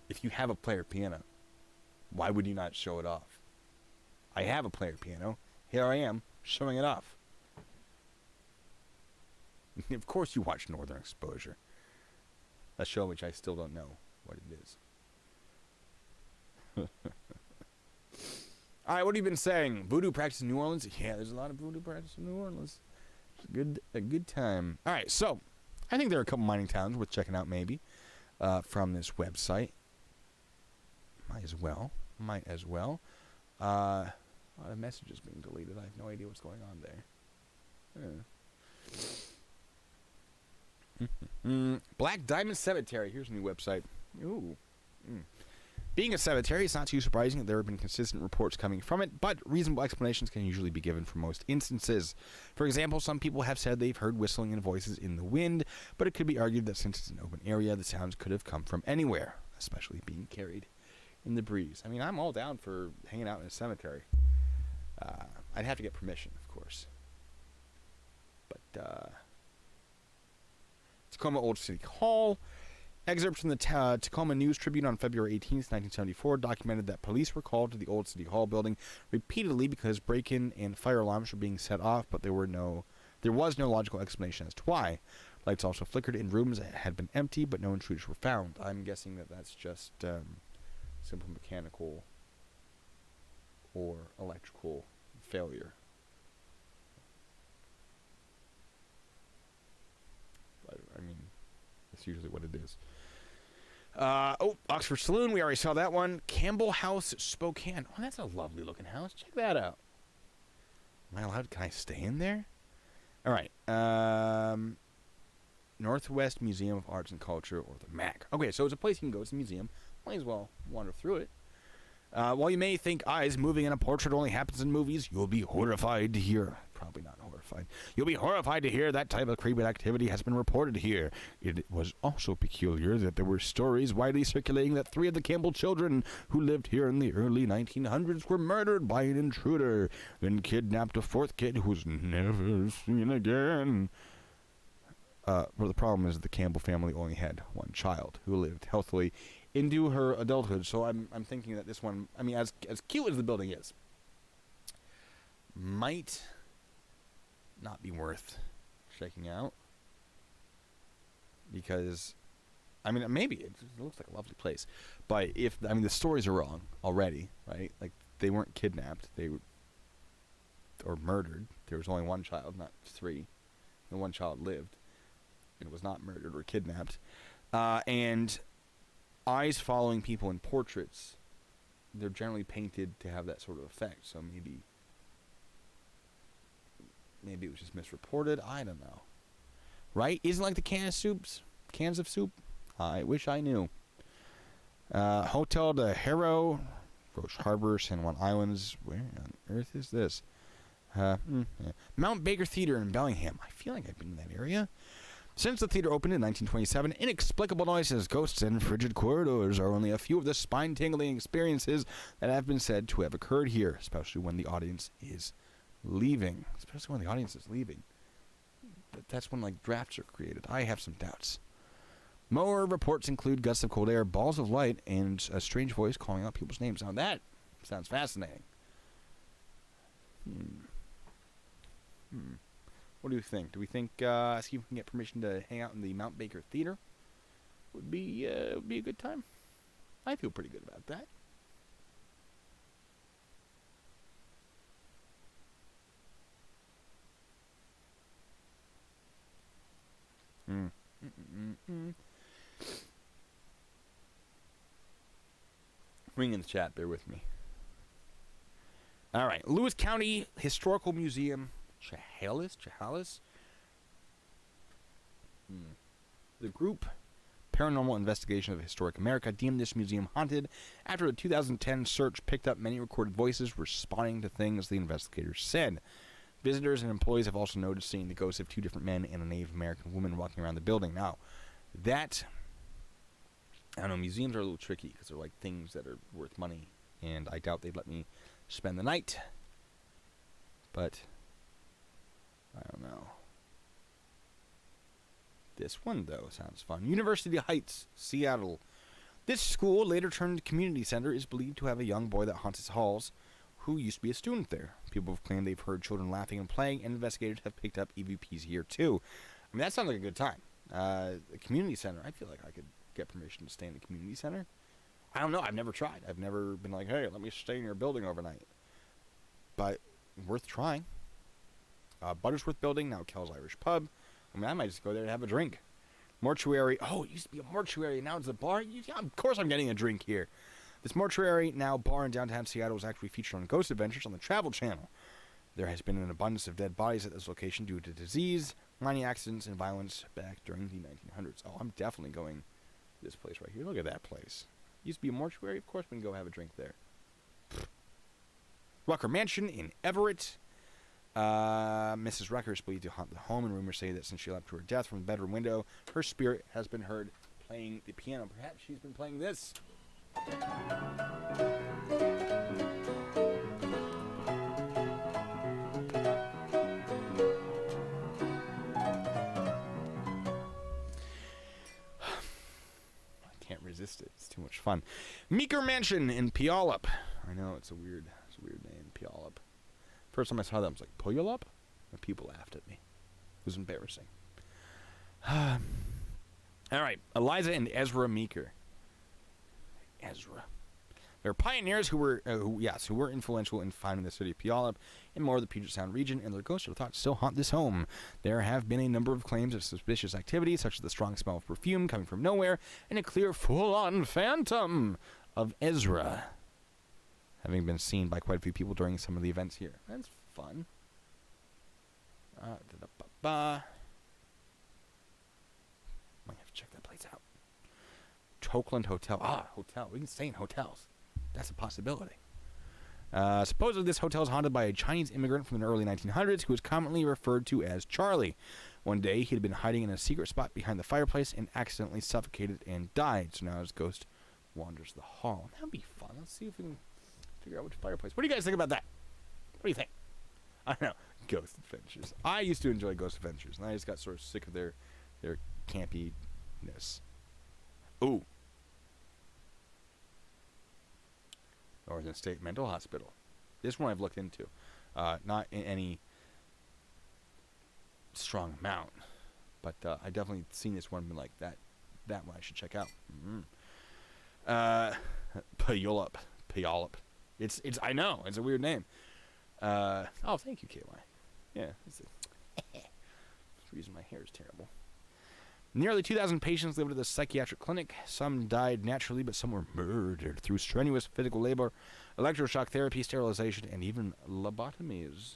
if you have a player piano, why would you not show it off? I have a player piano. Here I am, showing it off. Of course you watch Northern Exposure. A show which I still don't know what it is. Alright, what have you been saying? Voodoo practice in New Orleans? Yeah, there's a lot of voodoo practice in New Orleans. It's a good time. Alright, so I think there are a couple mining towns worth checking out maybe from this website. Might as well. A lot of messages being deleted. I have no idea what's going on there. Black Diamond Cemetery. Here's a new website. Ooh. Being a cemetery, it's not too surprising that there have been consistent reports coming from it, but reasonable explanations can usually be given for most instances. For example, some people have said they've heard whistling and voices in the wind, but it could be argued that since it's an open area, the sounds could have come from anywhere, especially being carried in the breeze. I mean, I'm all down for hanging out in a cemetery. I'd have to get permission, of course. But, Tacoma Old City Hall. Excerpts from the Tacoma News Tribune on February 18th, 1974 documented that police were called to the Old City Hall building repeatedly because break-in and fire alarms were being set off, but there was no logical explanation as to why. Lights also flickered in rooms that had been empty, but no intruders were found. I'm guessing that that's just simple mechanical or electrical failure. I mean, that's usually what it is. Oxford Saloon, we already saw that one. Campbell House, Spokane. Oh, that's a lovely looking house. Check that out. Am I allowed? Can I stay in there? All right. Northwest Museum of Arts and Culture, or the MAC. Okay, so it's a place you can go. It's a museum. Might as well wander through it. While you may think eyes moving in a portrait only happens in movies, you'll be horrified to hear. Probably not horrified. You'll be horrified to hear that type of creepy activity has been reported here. It was also peculiar that there were stories widely circulating that 3 of the Campbell children who lived here in the early 1900s were murdered by an intruder, then kidnapped a 4th kid who was never seen again. But the problem is the Campbell family only had one child who lived healthily into her adulthood. So I'm thinking that this one, I mean, as cute as the building is, might not be worth checking out, because I mean, maybe it looks like a lovely place, but if the stories are wrong already, right? Like, they weren't kidnapped, or murdered. There was only one child, not 3. The one child lived and was not murdered or kidnapped. And eyes following people in portraits, they're generally painted to have that sort of effect. So maybe Maybe it was just misreported. I don't know. Right? Isn't like the cans of soup? I wish I knew. Hotel de Haro, Roche Harbor, San Juan Islands. Where on earth is this? Yeah. Mount Baker Theater in Bellingham. I feel like I've been in that area. Since the theater opened in 1927, inexplicable noises, ghosts, and frigid corridors are only a few of the spine-tingling experiences that have been said to have occurred here, especially when the audience is leaving. That's when, like, drafts are created. I have some doubts. More reports include gusts of cold air, balls of light, and a strange voice calling out people's names. Now that sounds fascinating. What do you think? Do we think see if we can get permission to hang out in the Mount Baker Theater? Would be a good time. I feel pretty good about that. Ring in the chat. Bear with me. All right, Lewis County Historical Museum. Chehalis? The group Paranormal Investigation of Historic America deemed this museum haunted after a 2010 search picked up many recorded voices responding to things the investigators said. Visitors and employees have also noticed seeing the ghosts of two different men and a Native American woman walking around the building. Now, I don't know, museums are a little tricky because they're like things that are worth money, and I doubt they'd let me spend the night. But I don't know. This one, though, sounds fun. University Heights, Seattle. This school, later turned community center, is believed to have a young boy that haunts its halls who used to be a student there. People have claimed they've heard children laughing and playing, and investigators have picked up EVPs here, too. I mean, that sounds like a good time. The community center, I feel like I could get permission to stay in the community center. I don't know. I've never tried. I've never been like, hey, let me stay in your building overnight. But worth trying. Buttersworth Building, now Kel's Irish Pub. I mean, I might just go there and have a drink. Mortuary. Oh, it used to be a mortuary. Now it's a bar. Yeah, of course I'm getting a drink here. This mortuary, now bar in downtown Seattle, was actually featured on Ghost Adventures on the Travel Channel. There has been an abundance of dead bodies at this location due to disease, mining accidents, and violence back during the 1900s. Oh, I'm definitely going to this place right here. Look at that place. Used to be a mortuary. Of course we can go have a drink there. Rucker Mansion in Everett. Mrs. Rucker is believed to haunt the home, and rumors say that since she left to her death from the bedroom window, her spirit has been heard playing the piano. Perhaps she's been playing this. I can't resist it. It's too much fun. Meeker Mansion in Puyallup. I know it's a weird name, Puyallup. First time I saw that, I was like, Puyallup? And people laughed at me. It was embarrassing. All right, Eliza and Ezra Meeker. Ezra. They're pioneers who were influential in finding the city of Puyallup and more of the Puget Sound region, and their ghosts are thought to still haunt this home. There have been a number of claims of suspicious activity, such as the strong smell of perfume coming from nowhere, and a clear, full-on phantom of Ezra having been seen by quite a few people during some of the events here. That's fun. Might have to check that place out. Tokeland Hotel. Hotel. We can stay in hotels. That's a possibility. Supposedly this hotel is haunted by a Chinese immigrant from the early 1900s who is commonly referred to as Charlie. One day he had been hiding in a secret spot behind the fireplace and accidentally suffocated and died. So now his ghost wanders the hall. That'd be fun. Let's see if we can figure out which fireplace. What do you guys think about that? What do you think? I don't know. Ghost Adventures. I used to enjoy Ghost Adventures, and I just got sort of sick of their campiness. Ooh. Northern State Mental Hospital. This one I've looked into. Not in any strong amount, but I definitely seen this one and been like, that one I should check out. Puyallup. It's I know, it's a weird name. Oh, thank you, KY. Yeah, the reason my hair is terrible. Nearly 2,000 patients lived at the psychiatric clinic. Some died naturally, but some were murdered through strenuous physical labor, electroshock therapy, sterilization, and even lobotomies.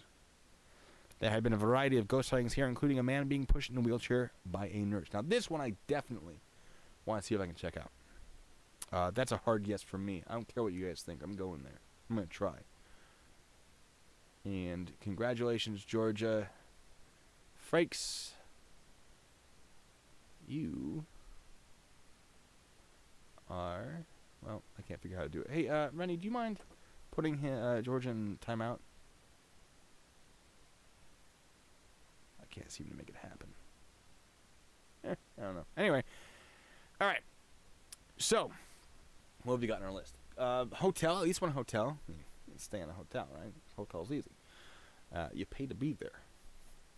There have been a variety of ghost sightings here, including a man being pushed in a wheelchair by a nurse. Now, this one I definitely want to see if I can check out. That's a hard yes from me. I don't care what you guys think. I'm going there. I'm going to try. And congratulations, Georgia. Frakes. You are... Well, I can't figure out how to do it. Hey, Rennie, do you mind putting Georgia in timeout? I can't seem to make it happen. I don't know. Anyway. Alright. So, what have we got on our list? Hotel, at least one hotel. You stay in a hotel, right? Hotel's easy. You pay to be there.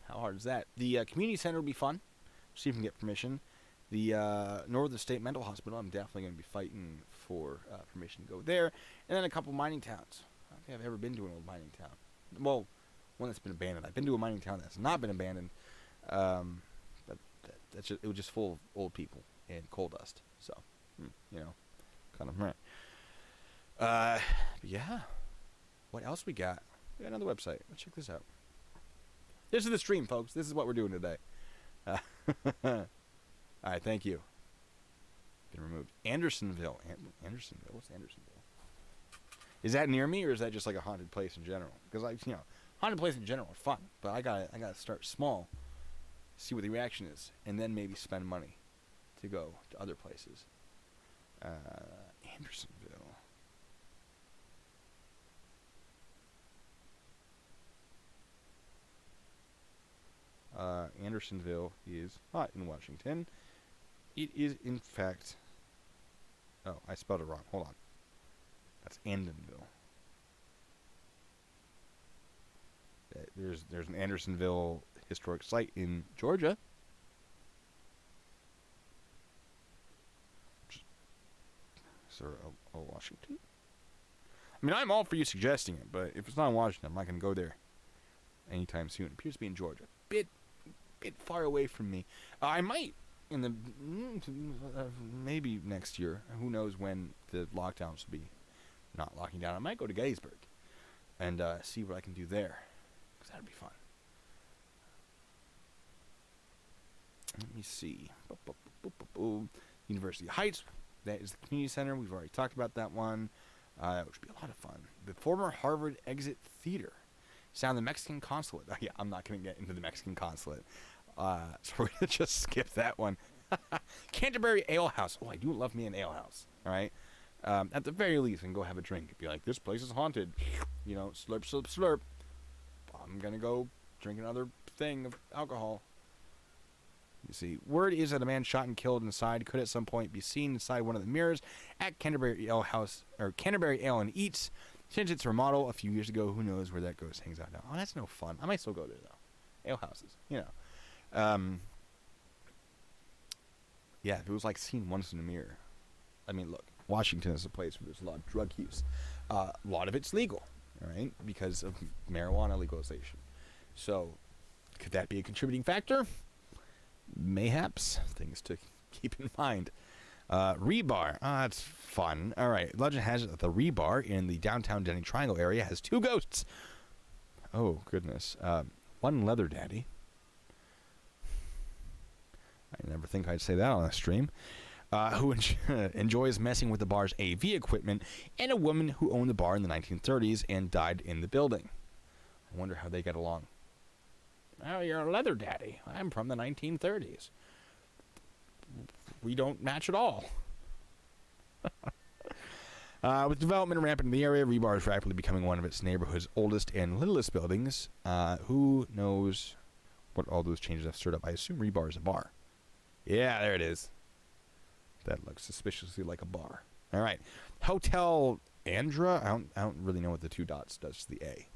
How hard is that? The community center will be fun. See if we can get permission. The Northern State Mental Hospital, I'm definitely going to be fighting for permission to go there. And then a couple mining towns. I don't think I've ever been to an old mining town. Well, one that's been abandoned. I've been to a mining town that's not been abandoned. But it was just full of old people and coal dust. So, kind of meh. Yeah. What else we got? We got another website. Let's check this out. This is the stream, folks. This is what we're doing today. Alright, thank you. Been removed. Andersonville. Andersonville? What's Andersonville? Is that near me, or is that just like a haunted place in general? Because, haunted place in general are fun, but I gotta start small, see what the reaction is, and then maybe spend money to go to other places. Andersonville. Andersonville is not in Washington. It is, in fact... Oh, I spelled it wrong. Hold on. That's Andonville. There's an Andersonville historic site in Georgia. Is there a Washington? I mean, I'm all for you suggesting it, but if it's not in Washington, I'm not going to go there anytime soon. It appears to be in Georgia. Bit far away from me. I might in the maybe next year. Who knows when the lockdowns will be not locking down. I might go to Gettysburg and see what I can do there, because that'd be fun. Let me see. University Heights. That is the community center. We've already talked about that one, which would be a lot of fun. The former Harvard Exit Theater. Sound the Mexican consulate. Oh, yeah, I'm not going to get into the Mexican consulate. So we're going to just skip that one. Canterbury Ale House. Oh, I do love me an ale house. All right. At the very least, I can go have a drink. Be like, this place is haunted. Slurp, slurp, slurp. I'm going to go drink another thing of alcohol. You see, word is that a man shot and killed inside could at some point be seen inside one of the mirrors at Canterbury Ale House, or Canterbury Ale and Eats. Since its remodel a few years ago, who knows where that ghost hangs out now. Oh, that's no fun. I might still go there, though. Ale houses, Yeah, if it was like seen once in a mirror. I mean, look, Washington is a place where there's a lot of drug use. A lot of it's legal, right, because of marijuana legalization. So, could that be a contributing factor? Mayhaps. Things to keep in mind. Rebar. That's fun. All right. Legend has it that the Rebar in the downtown Denny Triangle area has two ghosts. Oh, goodness. One leather daddy. I never think I'd say that on a stream. Who enjoys messing with the bar's AV equipment, and a woman who owned the bar in the 1930s and died in the building. I wonder how they get along. Oh, you're a leather daddy. I'm from the 1930s. We don't match at all. With development rampant in the area, Rebar is rapidly becoming one of its neighborhood's oldest and littlest buildings. Who knows what all those changes have stirred up? I assume Rebar is a bar. Yeah, there it is. That looks suspiciously like a bar. All right. Hotel Andra. I don't really know what the two dots does to the A.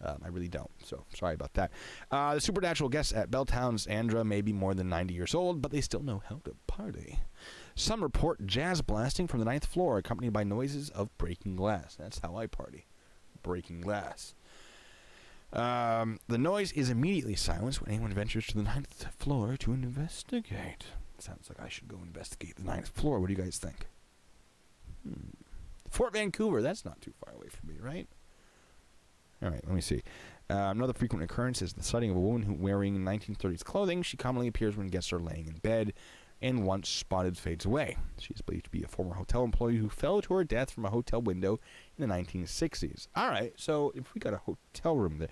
I really don't, so sorry about that. The supernatural guests at Belltown's Andra may be more than 90 years old, but they still know how to party. Some report jazz blasting from the 9th floor, accompanied by noises of breaking glass. That's how I party. Breaking glass. The noise is immediately silenced when anyone ventures to the 9th floor to investigate. Sounds like I should go investigate the 9th floor. What do you guys think? Fort Vancouver. That's not too far away from me, right? All right, let me see. Another frequent occurrence is the sighting of a woman who wearing 1930s clothing. She commonly appears when guests are laying in bed, and once spotted fades away. She is believed to be a former hotel employee who fell to her death from a hotel window in the 1960s. All right, so if we got a hotel room there,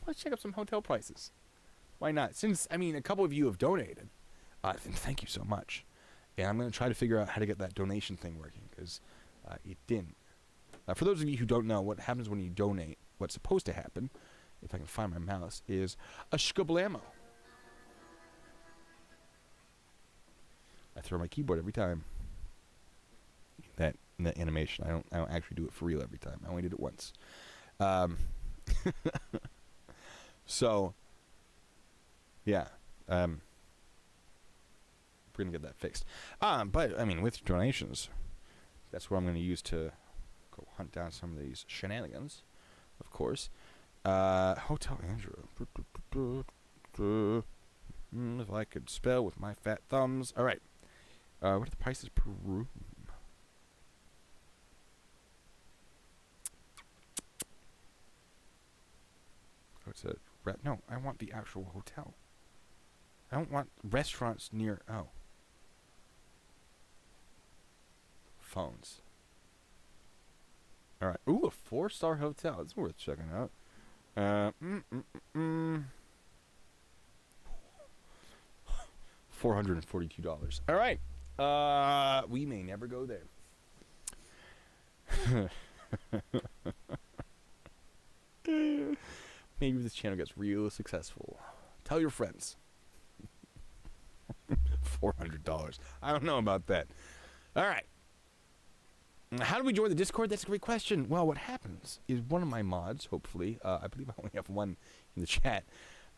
let's check up some hotel prices. Why not? Since, I mean, a couple of you have donated, thank you so much. And I'm going to try to figure out how to get that donation thing working, because it didn't. For those of you who don't know, what happens when you donate, what's supposed to happen, if I can find my mouse, is a skablamo. I throw my keyboard every time. That animation, I don't actually do it for real every time. I only did it once. So, yeah. We're gonna get that fixed. But I mean, with donations, that's what I'm gonna use to go hunt down some of these shenanigans. Of course. Hotel Andrew. If I could spell with my fat thumbs. All right. What are the prices per room? Oh, it's a no. I want the actual hotel. I don't want restaurants near. Oh. Phones. All right. Ooh, a 4-star hotel. It's worth checking out. $442. All right. We may never go there. Maybe this channel gets real successful. Tell your friends. $400. I don't know about that. All right. How do we join the Discord? That's a great question. Well, what happens is one of my mods, hopefully, I believe I only have one in the chat,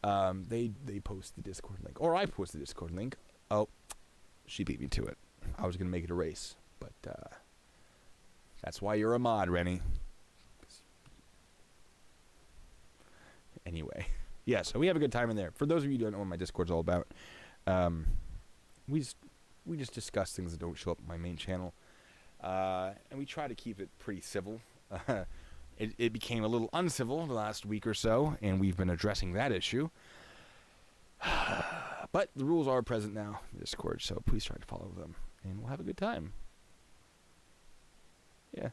they post the Discord link. Or I post the Discord link. Oh, she beat me to it. I was going to make it a race. But that's why you're a mod, Rennie. Anyway. Yeah, so we have a good time in there. For those of you who don't know what my Discord's all about, we just discuss things that don't show up on my main channel. And we try to keep it pretty civil. It became a little uncivil the last week or so, and we've been addressing that issue. But the rules are present now in Discord, so please try to follow them, and we'll have a good time. Yeah.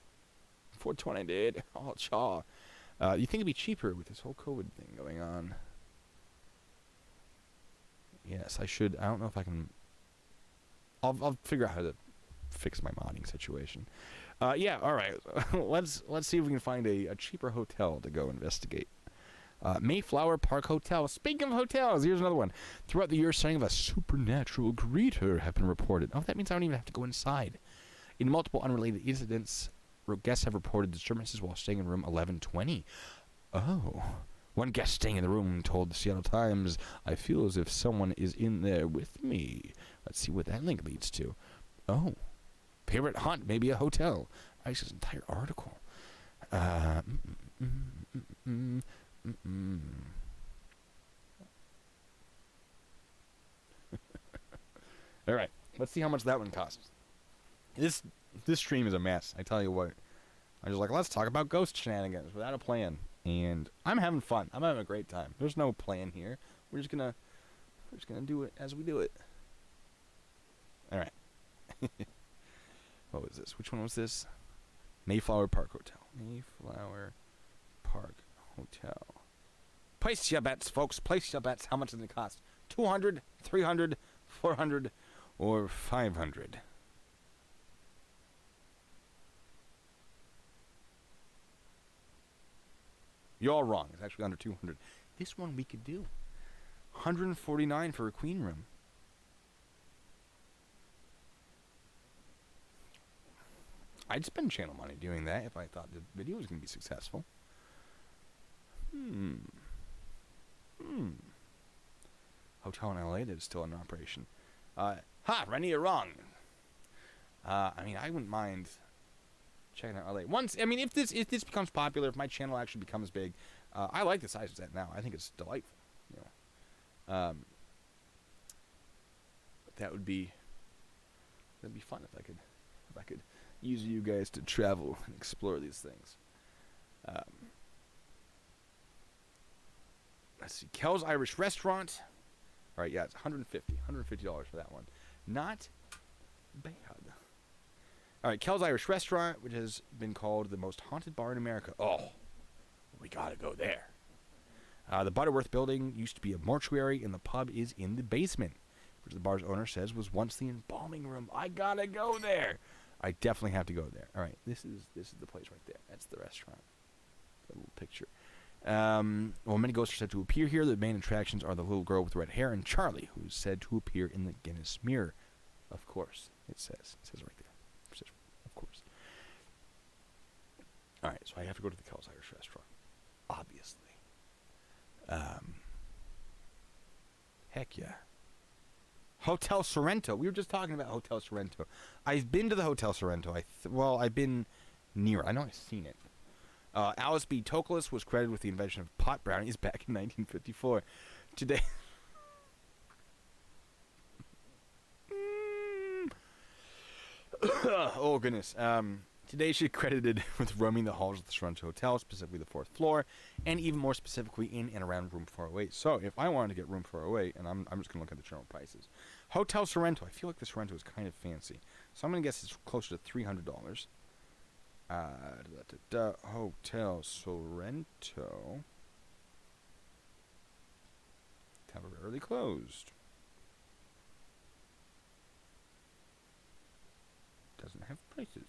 420 dude. Oh, chaw. You think it'd be cheaper with this whole COVID thing going on? Yes, I should. I don't know if I can. I'll figure out how to fix my modding situation. Yeah, all right. let's see if we can find a cheaper hotel to go investigate. Mayflower Park Hotel. Speaking of hotels, here's another one. Throughout the year, sightings of a supernatural greeter have been reported. Oh, that means I don't even have to go inside. In multiple unrelated incidents, guests have reported disturbances while staying in room 1120. Oh. One guest staying in the room told the Seattle Times, "I feel as if someone is in there with me." Let's see what that link leads to. Oh. Favorite haunt, maybe a hotel. Actually, this entire article. All right. Let's see how much that one costs. This stream is a mess. I tell you what. I was like, let's talk about ghost shenanigans without a plan. And I'm having fun. I'm having a great time. There's no plan here. We're just gonna do it as we do it. All right. What was this? Which one was this? Mayflower Park Hotel. Mayflower Park Hotel. Place your bets, folks. Place your bets. How much does it cost? 200, 300, 400, or 500? You're all wrong. It's actually under 200. This one we could do. 149 for a queen room. I'd spend channel money doing that if I thought the video was going to be successful. Hotel in LA that is still in operation. Rennie, you're wrong. I mean, I wouldn't mind checking out LA. Once, I mean, if this becomes popular, if my channel actually becomes big, I like the size it's at now. I think it's delightful. You know, that'd be fun if I could use you guys to travel and explore these things. let's see. Kel's Irish Restaurant. All right, yeah, it's $150 for that one. Not bad. All right, Kel's Irish Restaurant, which has been called the most haunted bar in America. Oh, we gotta go there. The Butterworth building used to be a mortuary, and the pub is in the basement, which the bar's owner says was once the embalming room. I gotta go there. I definitely have to go there. All right, this is the place right there. That's the restaurant. A little picture. Well, many ghosts are said to appear here. The main attractions are the little girl with red hair and Charlie, who is said to appear in the Guinness mirror. Of course, it says. It says right there. It says, of course. All right, so I have to go to the Kel's Irish Restaurant, obviously. Heck yeah. Hotel Sorrento. We were just talking about Hotel Sorrento. I've been to the Hotel Sorrento. I've been near it. I know I've seen it. Alice B. Toklas was credited with the invention of pot brownies back in 1954. Today... oh, goodness. Today she's credited with roaming the halls of the Sorrento Hotel, specifically the 4th floor, and even more specifically in and around room 408. So if I wanted to get room 408, and I'm just going to look at the general prices. Hotel Sorrento. I feel like the Sorrento is kind of fancy. So I'm going to guess it's closer to $300. Hotel Sorrento. Temporarily closed. Doesn't have prices.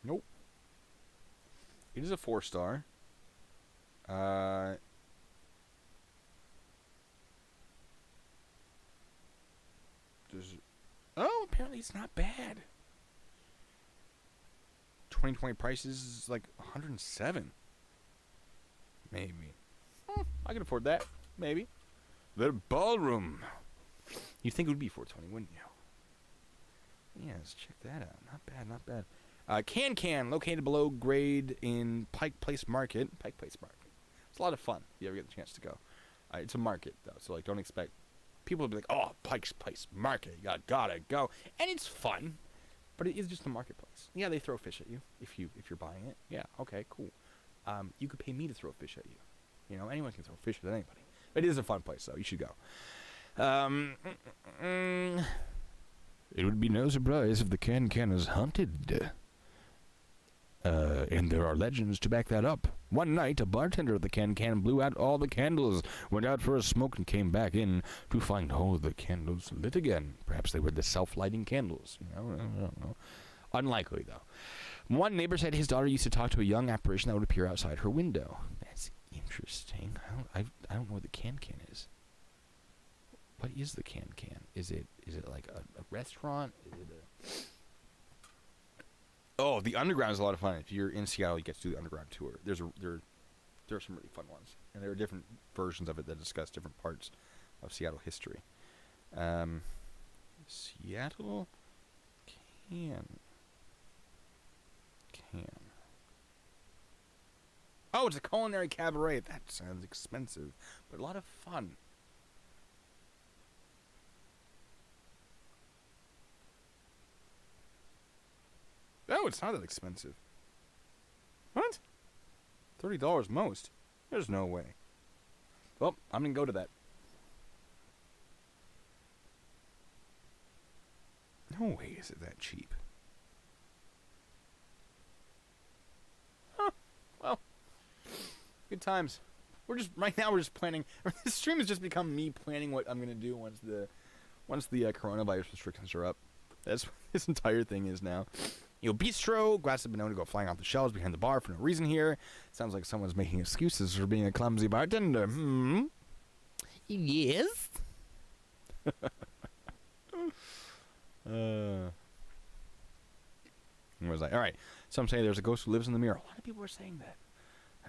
Nope. It is a 4-star. Oh, apparently it's not bad. 2020 prices is like 107. Maybe. I can afford that. Maybe. The ballroom. You'd think it would be 420, wouldn't you? Yeah, let's check that out. Not bad, not bad. Can, located below grade in Pike Place Market. Pike Place Market. It's a lot of fun if you ever get the chance to go. It's a market, though, so like don't expect... People will be like, oh, Pike's Place Market, you gotta go. And it's fun, but it is just a marketplace. Yeah, they throw fish at you if you're buying it. Yeah, okay, cool. You could pay me to throw fish at you. You know, anyone can throw fish at anybody. It is a fun place, though. You should go. It would be no surprise if the Can is haunted. And there are legends to back that up. One night, a bartender at the Can blew out all the candles, went out for a smoke, and came back in to find all the candles lit again. Perhaps they were the self-lighting candles. You know, I don't know. Unlikely, though. One neighbor said his daughter used to talk to a young apparition that would appear outside her window. That's interesting. I don't know what the Can is. What is the Can? Is it like a restaurant? Is it a... Oh, the Underground is a lot of fun. If you're in Seattle, you get to do the Underground tour. There are some really fun ones, and there are different versions of it that discuss different parts of Seattle history. Seattle Can. Oh, it's a culinary cabaret. That sounds expensive, but a lot of fun. Oh, it's not that expensive. What? $30 most? There's no way. Well, I'm going to go to that. No way is it that cheap. Huh. Well, good times. Right now we're just planning. This stream has just become me planning what I'm going to do once the coronavirus restrictions are up. That's what this entire thing is now. You know, bistro, glasses have been known to go flying off the shelves behind the bar for no reason here. Sounds like someone's making excuses for being a clumsy bartender. Yes? Where was I? All right. Some say there's a ghost who lives in the mirror. A lot of people are saying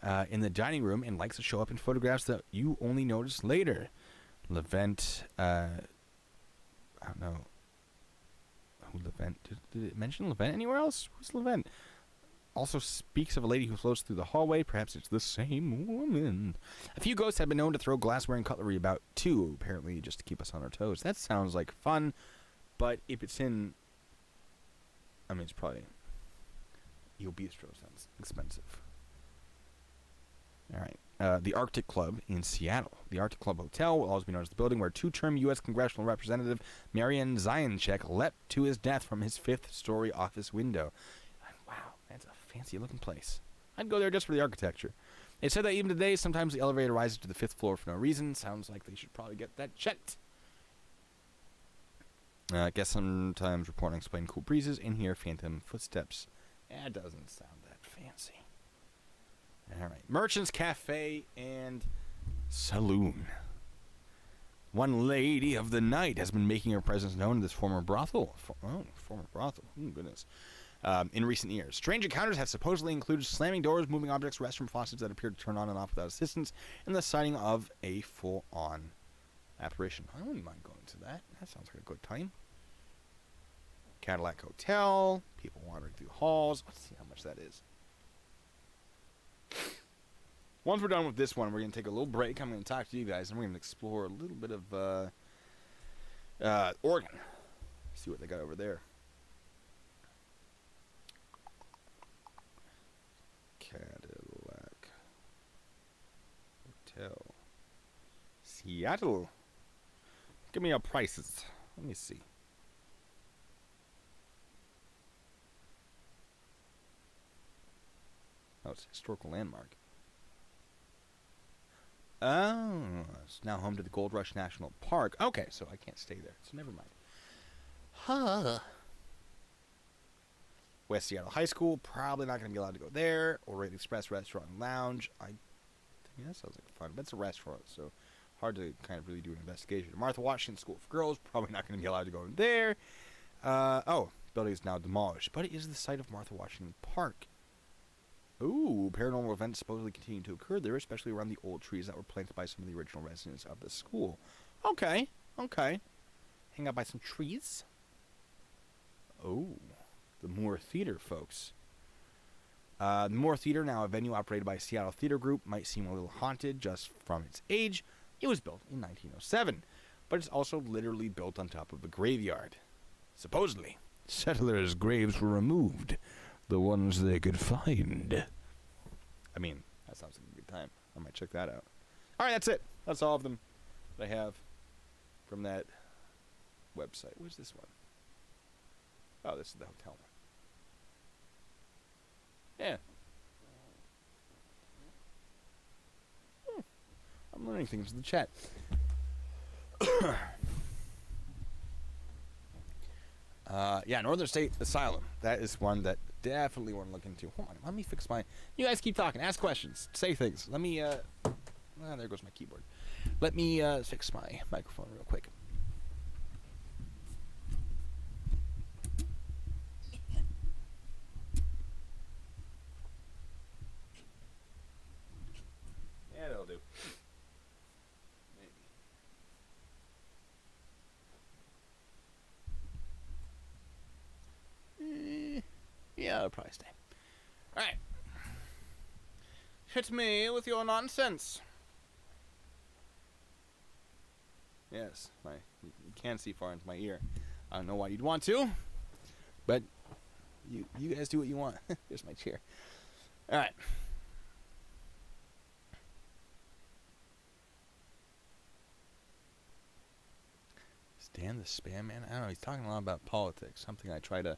that. In the dining room and likes to show up in photographs that you only notice later. Levent, I don't know. Who Levent? Did it mention Levent anywhere else? Who's Levent? Also speaks of a lady who floats through the hallway. Perhaps it's the same woman. A few ghosts have been known to throw glassware and cutlery about, too, apparently just to keep us on our toes. That sounds like fun, but if it's in... I mean, it's probably... Eel Bistro sounds expensive. All right. The Arctic Club in Seattle. The Arctic Club Hotel will always be known as the building where two-term U.S. Congressional Representative Marian Zajanczek leapt to his death from his fifth-story office window. Wow, that's a fancy-looking place. I'd go there just for the architecture. It said that even today, sometimes the elevator rises to the fifth floor for no reason. Sounds like they should probably get that checked. I guess sometimes reporting explain cool breezes. In here, phantom footsteps. That doesn't sound that fancy. All right. Merchant's Cafe and Saloon. One lady of the night has been making her presence known in this former brothel. Former brothel. Goodness. In recent years. Strange encounters have supposedly included slamming doors, moving objects, restroom faucets that appear to turn on and off without assistance, and the sighting of a full-on apparition. I wouldn't mind going to that. That sounds like a good time. Cadillac Hotel. People wandering through halls. Let's see how much that is. Once we're done with this one, we're going to take a little break. I'm going to talk to you guys, and we're going to explore a little bit of Oregon. See what they got over there. Cadillac Hotel. Seattle. Give me your prices. Let me see. Oh, it's a historical landmark. Oh, it's now home to the Gold Rush National Park. Okay, so I can't stay there, so never mind. Huh. West Seattle High School, probably not going to be allowed to go there. Orient Express Restaurant and Lounge. I think that sounds like fun, but it's a restaurant, so hard to kind of really do an investigation. Martha Washington School for Girls, probably not going to be allowed to go in there. Building is now demolished, but it is the site of Martha Washington Park. Ooh, paranormal events supposedly continue to occur there, especially around the old trees that were planted by some of the original residents of the school. Okay. Hang out by some trees. Oh, the Moore Theater, folks. The Moore Theater, now a venue operated by Seattle Theater Group, might seem a little haunted just from its age. It was built in 1907, but it's also literally built on top of a graveyard. Supposedly, settlers' graves were removed. The ones they could find. I mean, that sounds like a good time. I might check that out. All right, that's it. That's all of them that I have from that website. Where's this one? Oh, this is the hotel one. Yeah. I'm learning things in the chat. Yeah, Northern State Asylum. That is one that definitely want to look into. Hold on, let me fix my... You guys keep talking. Ask questions. Say things. Let me, there goes my keyboard. Let me, fix my microphone real quick. Yeah, that'll do. Yeah, I'll probably stay. Alright. Hit me with your nonsense. Yes, you can see far into my ear. I don't know why you'd want to, but you guys do what you want. Here's my chair. Alright. Stan the Spam Man? I don't know, he's talking a lot about politics, something I try to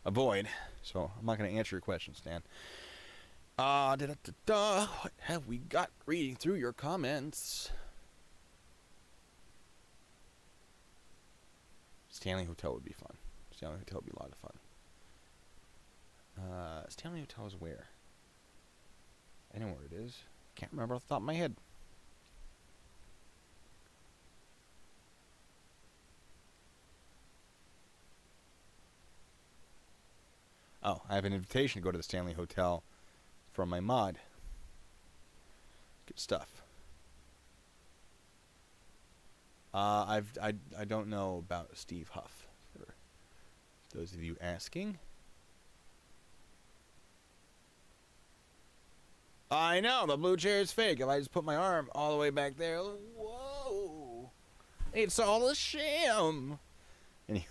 avoid, so I'm not going to answer your question, Stan. What have we got reading through your comments? Stanley Hotel would be fun. Stanley Hotel would be a lot of fun. Stanley Hotel is where? I know where it is. Can't remember off the top of my head. Oh, I have an invitation to go to the Stanley Hotel from my mod. Good stuff. I don't know about Steve Huff, for Those of you asking. I know, the blue chair is fake. If I just put my arm all the way back there, whoa. It's all a sham. Anyway.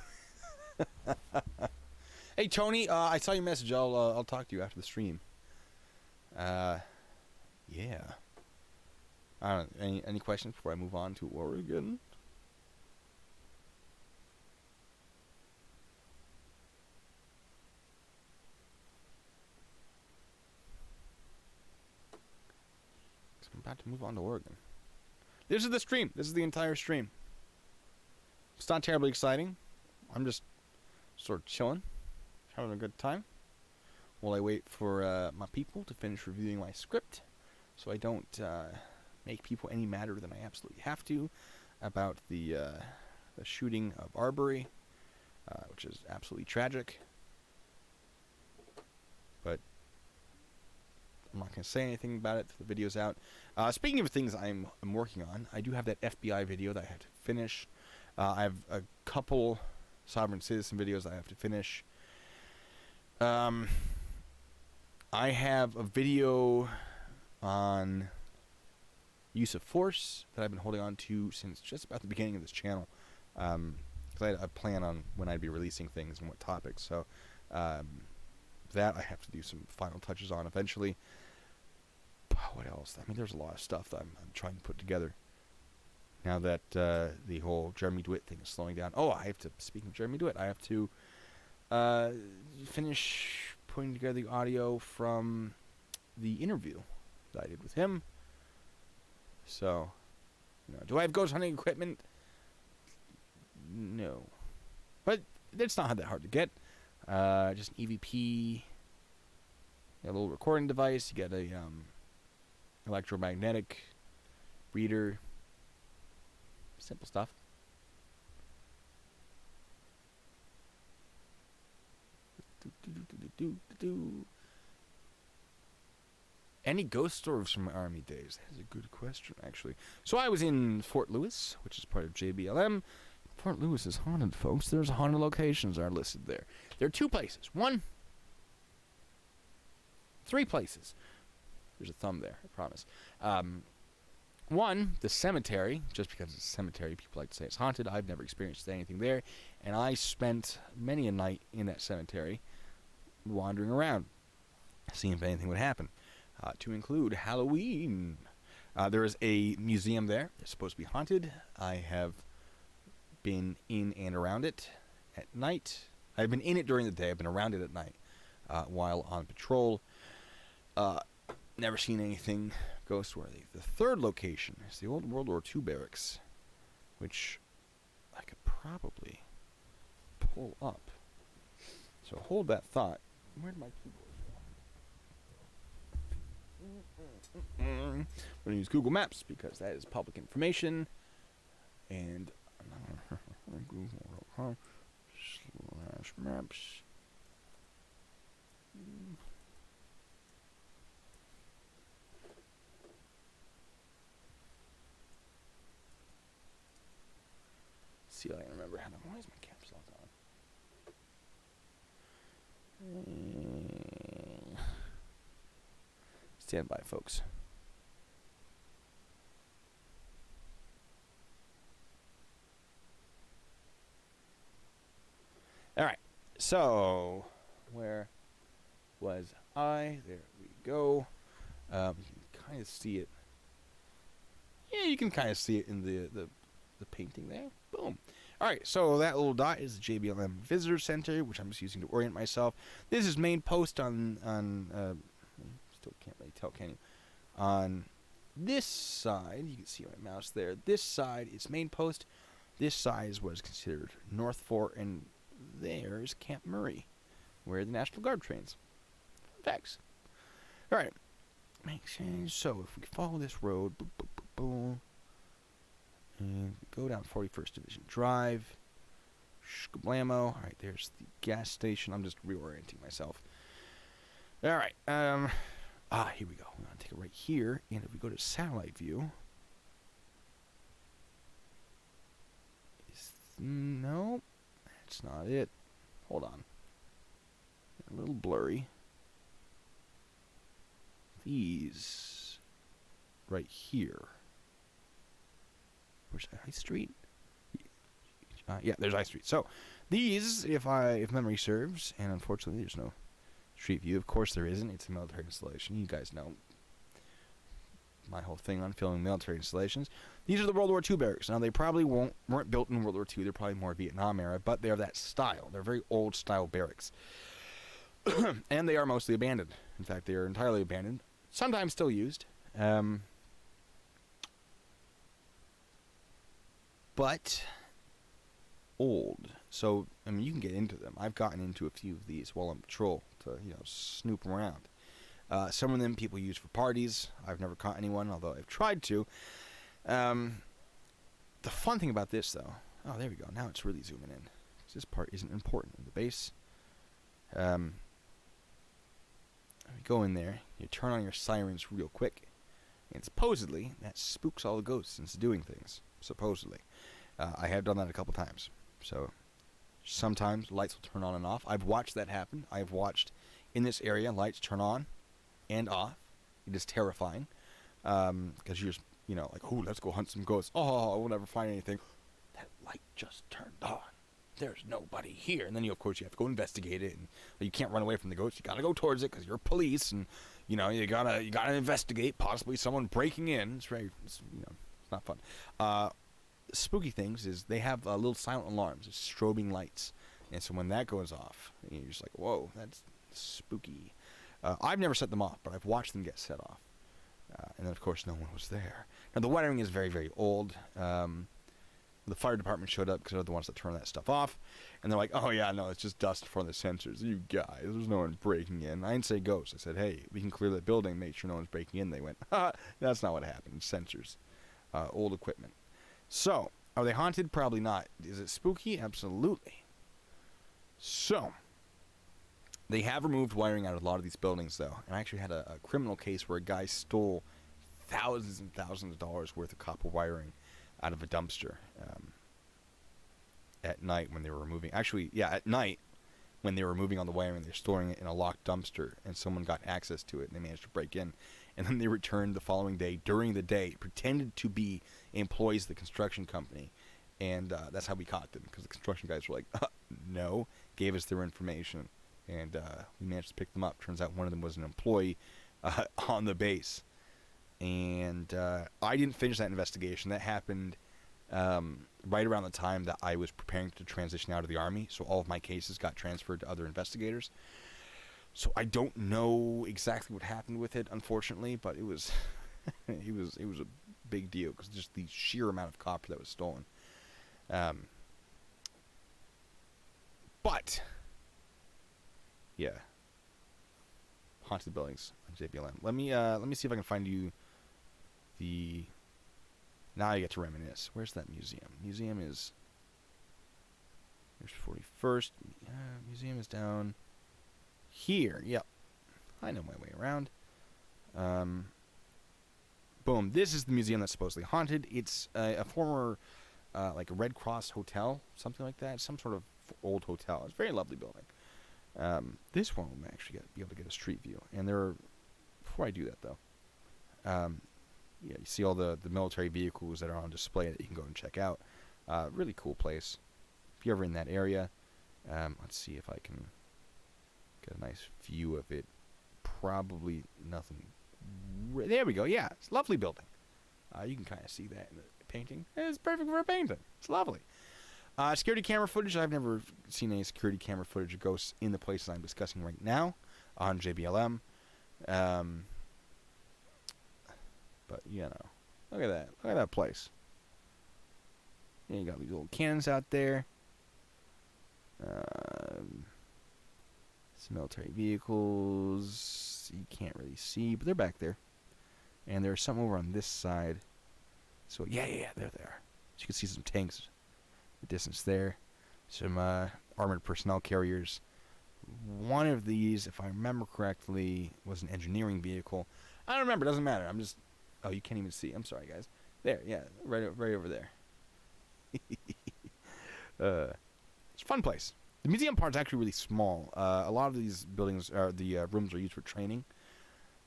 Hey, Tony, I saw your message. I'll talk to you after the stream. Yeah. I don't know, any questions before I move on to Oregon? I'm about to move on to Oregon. This is the stream. This is the entire stream. It's not terribly exciting. I'm just sort of chilling, having a good time, while I wait for my people to finish reviewing my script, so I don't make people any madder than I absolutely have to about the shooting of Arbery, which is absolutely tragic. But I'm not going to say anything about it. The video's out. Speaking of things I'm working on, I do have that FBI video that I have to finish. I have a couple Sovereign Citizen videos I have to finish. I have a video on use of force that I've been holding on to since just about the beginning of this channel. Because I had a plan on when I'd be releasing things and what topics. So that I have to do some final touches on eventually. What else? I mean, there's a lot of stuff that I'm trying to put together now that the whole Jeremy DeWitt thing is slowing down. Oh, I have to, speaking of Jeremy DeWitt, I have to finish putting together the audio from the interview that I did with him. So, you know, do I have ghost hunting equipment? No. But it's not that hard to get. Just an EVP, a little recording device, you get a electromagnetic reader, simple stuff. Any ghost stories from my Army days? That's a good question, actually. So I was in Fort Lewis, which is part of JBLM. Fort Lewis is haunted, folks. There's haunted locations that are listed there. There are 2 places. 3 places. There's a thumb there, I promise. 1, the cemetery. Just because it's a cemetery, people like to say it's haunted. I've never experienced anything there. And I spent many a night in that cemetery wandering around, seeing if anything would happen. To include Halloween. There is a museum there. It's supposed to be haunted. I have been in and around it at night. I've been in it during the day. I've been around it at night while on patrol. Never seen anything ghost-worthy. The 3rd location is the old World War II barracks, which I could probably pull up. So hold that thought. Where did my keyboard go? I'm going to use Google Maps because that is public information. And Google.com/maps. See if I can remember how to. Why is my caps lock on? Stand by, folks. All right. So, where was I? There we go. You can kind of see it. Yeah, you can kind of see it in the painting there. Boom. All right, so that little dot is the JBLM Visitor Center, which I'm just using to orient myself. This is main post on still can't really tell, can you? On this side, you can see my mouse there. This side is main post. This side is what is considered North Fort, and there's Camp Murray, where the National Guard trains. Facts. All right. Makes sense. So if we follow this road, boom, boom, boom, boom, and go down 41st Division Drive. Shkablamo. All right, there's the gas station. I'm just reorienting myself. All right. Here we go. I'm going to take it right here. And if we go to satellite view. No, that's not it. Hold on. A little blurry. These right here. Where's that? High Street? Yeah, there's High Street. So these, if memory serves, and unfortunately there's no street view. Of course there isn't. It's a military installation. You guys know my whole thing on filming military installations. These are the World War II barracks. Now they probably weren't built in World War II. They're probably more Vietnam era, but they're that style. They're very old style barracks. And they are mostly abandoned. In fact, they are entirely abandoned. Sometimes still used. But old. So, I mean, you can get into them. I've gotten into a few of these while on patrol to, snoop around. Some of them people use for parties. I've never caught anyone, although I've tried to. The fun thing about this, though... Oh, there we go. Now it's really zooming in. This part isn't important in the base. You go in there. You turn on your sirens real quick. And supposedly, that spooks all the ghosts into doing things. Supposedly. I have done that a couple times. So, sometimes lights will turn on and off. I've watched that happen. I've watched, in this area, lights turn on and off. It is terrifying. Because you're just, like, oh, let's go hunt some ghosts. Oh, we'll never find anything. That light just turned on. There's nobody here. And then, of course, you have to go investigate it. And you can't run away from the ghosts. You got to go towards it because you're police. And, you gotta investigate possibly someone breaking in. It's very, it's not fun. Spooky things is they have little silent alarms. It's strobing lights. And so when that goes off, you're just like, whoa, that's spooky. I've never set them off, but I've watched them get set off. And then, of course, no one was there. Now, the wiring is very, very old. The fire department showed up because they're the ones that turn that stuff off. And they're like, oh, yeah, no, it's just dust from the sensors. You guys, there's no one breaking in. I didn't say ghosts. I said, hey, we can clear that building, make sure no one's breaking in. They went, that's not what happened. It's sensors. Old equipment. So, are they haunted? Probably not. Is it spooky? Absolutely. So, they have removed wiring out of a lot of these buildings, though. And I actually had a criminal case where a guy stole thousands and thousands of dollars worth of copper wiring out of a dumpster at night when they were removing. Actually, yeah, at night when they were removing all the wiring, they're storing it in a locked dumpster, and someone got access to it, and they managed to break in. And then they returned the following day, during the day, pretended to be employees of the construction company. And that's how we caught them, because the construction guys were like, no, gave us their information. And we managed to pick them up. Turns out one of them was an employee on the base. And I didn't finish that investigation. That happened right around the time that I was preparing to transition out of the Army. So all of my cases got transferred to other investigators. So I don't know exactly what happened with it, unfortunately, but it was it was a big deal because just the sheer amount of copper that was stolen. But yeah, haunted buildings on JBLM. Let me see if I can find you the. Now I get to reminisce. Where's that museum? Museum is. Here's 41st. Museum is down here. Yep. I know my way around. Boom. This is the museum that's supposedly haunted. It's a former, like a Red Cross hotel, something like that. Some sort of old hotel. It's a very lovely building. This one will actually be able to get a street view. And before I do that, though, yeah, you see all the military vehicles that are on display that you can go and check out. Really cool place. If you're ever in that area, let's see if I can get a nice view of it. Probably nothing. There we go. Yeah, it's a lovely building. You can kind of see that in the painting. It's perfect for a painting. It's lovely. Security camera footage. I've never seen any security camera footage of ghosts in the places I'm discussing right now on JBLM. But, look at that. Look at that place. Yeah, you got these little cannons out there. Some military vehicles. You can't really see, but they're back there. And there's some over on this side. So, yeah, they're there. So you can see some tanks. The distance there. Some armored personnel carriers. One of these, if I remember correctly, was an engineering vehicle. I don't remember. It doesn't matter. I'm just... Oh, you can't even see. I'm sorry, guys. There, yeah, right over there. It's a fun place. The museum part's actually really small. A lot of these buildings, the rooms are used for training.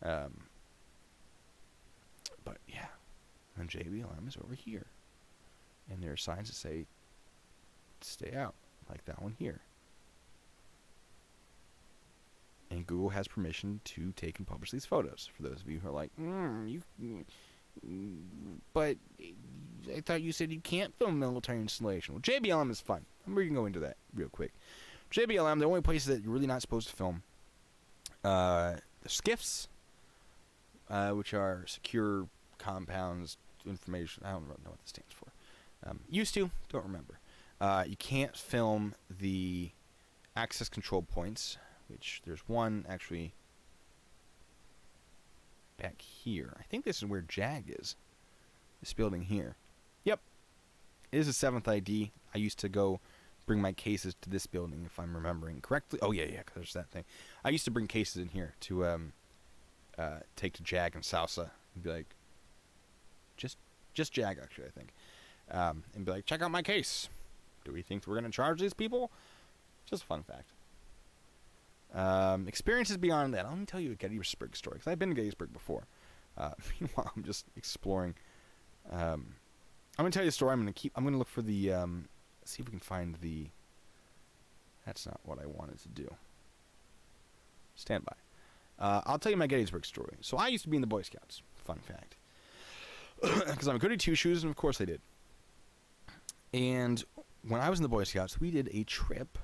But yeah, and JBLM is over here. And there are signs that say, stay out, like that one here. And Google has permission to take and publish these photos. For those of you who are like, but I thought you said you can't film military installation. Well, JBLM is fun. We can go into that real quick. JBLM, the only places that you're really not supposed to film, the SCIFs, which are secure compounds, information. I don't know what this stands for. Used to, don't remember. You can't film the access control points, which there's one actually back here. I think this is where JAG is. This building here. Yep. It is a 7th ID. I used to go bring my cases to this building, if I'm remembering correctly. Oh, yeah, because there's that thing. I used to bring cases in here to take to JAG and Salsa and be like, just JAG, actually, I think. And be like, check out my case. Do we think we're going to charge these people? Just a fun fact. Experiences beyond that. Let me tell you a Gettysburg story, because I've been to Gettysburg before. Meanwhile, I'm just exploring. I'm going to tell you a story. I'm going to look for the, see if we can find the, that's not what I wanted to do. Stand by. I'll tell you my Gettysburg story. So I used to be in the Boy Scouts. Fun fact. Because I'm a goody two-shoes, and of course I did. And when I was in the Boy Scouts, we did a trip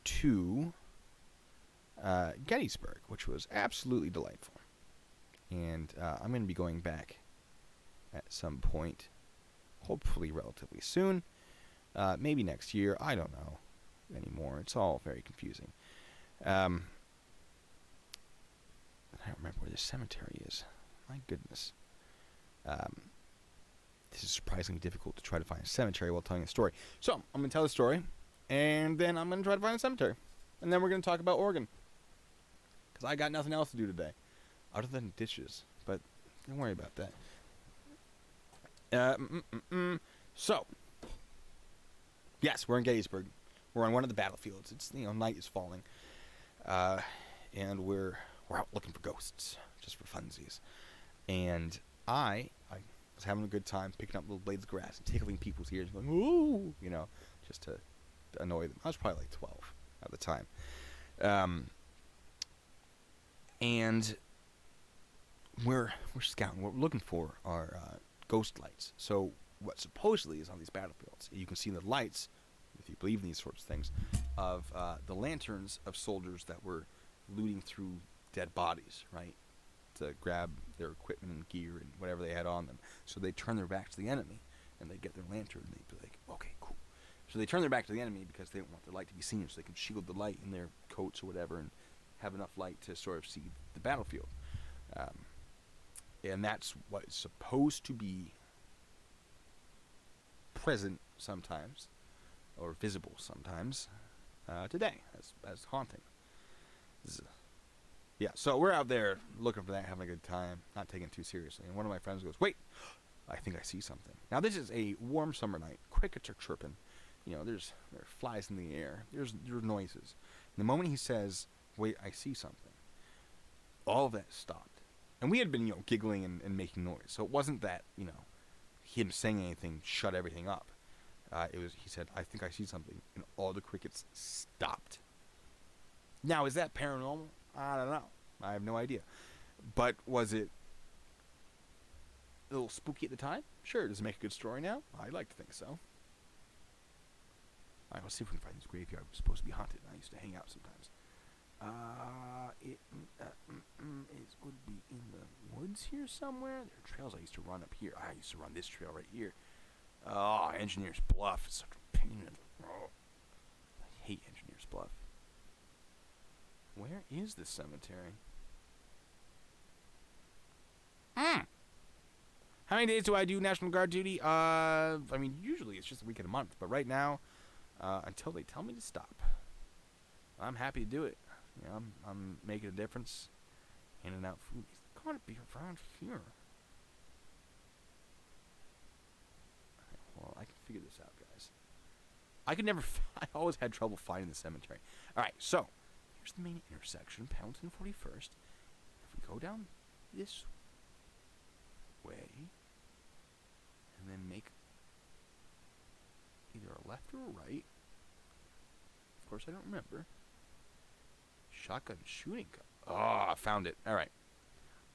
to Gettysburg, which was absolutely delightful. And I'm going to be going back at some point, hopefully relatively soon. Maybe next year. I don't know anymore. It's all very confusing. I don't remember where this cemetery is. My goodness. This is surprisingly difficult to try to find a cemetery while telling a story. So, I'm going to tell a story, and then I'm going to try to find a cemetery. And then we're going to talk about Oregon. Because I got nothing else to do today, other than dishes. But don't worry about that. So, yes, we're in Gettysburg. We're on one of the battlefields. It's, night is falling. And we're out looking for ghosts, just for funsies. And I was having a good time picking up little blades of grass and tickling people's ears, going, ooh, just to annoy them. I was probably like 12 at the time. And we're scouting. What we're looking for are ghost lights. So what supposedly is on these battlefields, you can see the lights, if you believe in these sorts of things, of the lanterns of soldiers that were looting through dead bodies, right? To grab their equipment and gear and whatever they had on them. So they turn their back to the enemy, and they get their lantern, and they'd be like, okay, cool. So they turn their back to the enemy because they don't want their light to be seen, so they can shield the light in their coats or whatever and have enough light to sort of see the battlefield. And that's what is supposed to be present sometimes, or visible sometimes, today as haunting. Yeah, so we're out there looking for that, having a good time, not taking it too seriously. And one of my friends goes, wait, I think I see something. Now, this is a warm summer night. Crickets are chirping. There are flies in the air. There's noises. And the moment he says, wait, I see something, all of that stopped. And we had been, giggling and making noise. So it wasn't that, him saying anything shut everything up. He said, I think I see something. And all the crickets stopped. Now, is that paranormal? I don't know. I have no idea. But was it a little spooky at the time? Sure. Does it make a good story now? I'd like to think so. All right, let's see if we can find this graveyard. It's supposed to be haunted. I used to hang out sometimes. It would be in the woods here somewhere. There are trails I used to run up here. I used to run this trail right here. Oh, Engineer's Bluff. It's such a pain in the... Oh. I hate Engineer's Bluff. Where is this cemetery? How many days do I do National Guard duty? Usually it's just a week and a month. But right now, until they tell me to stop, I'm happy to do it. I'm making a difference, handing out food. He's got to be around here. Well, I can figure this out, guys. I could never. I always had trouble finding the cemetery. All right, so here's the main intersection, Pendleton 41st. If we go down this way, and then make either a left or a right. Of course, I don't remember. Shotgun shooting. Oh, I found it. All right.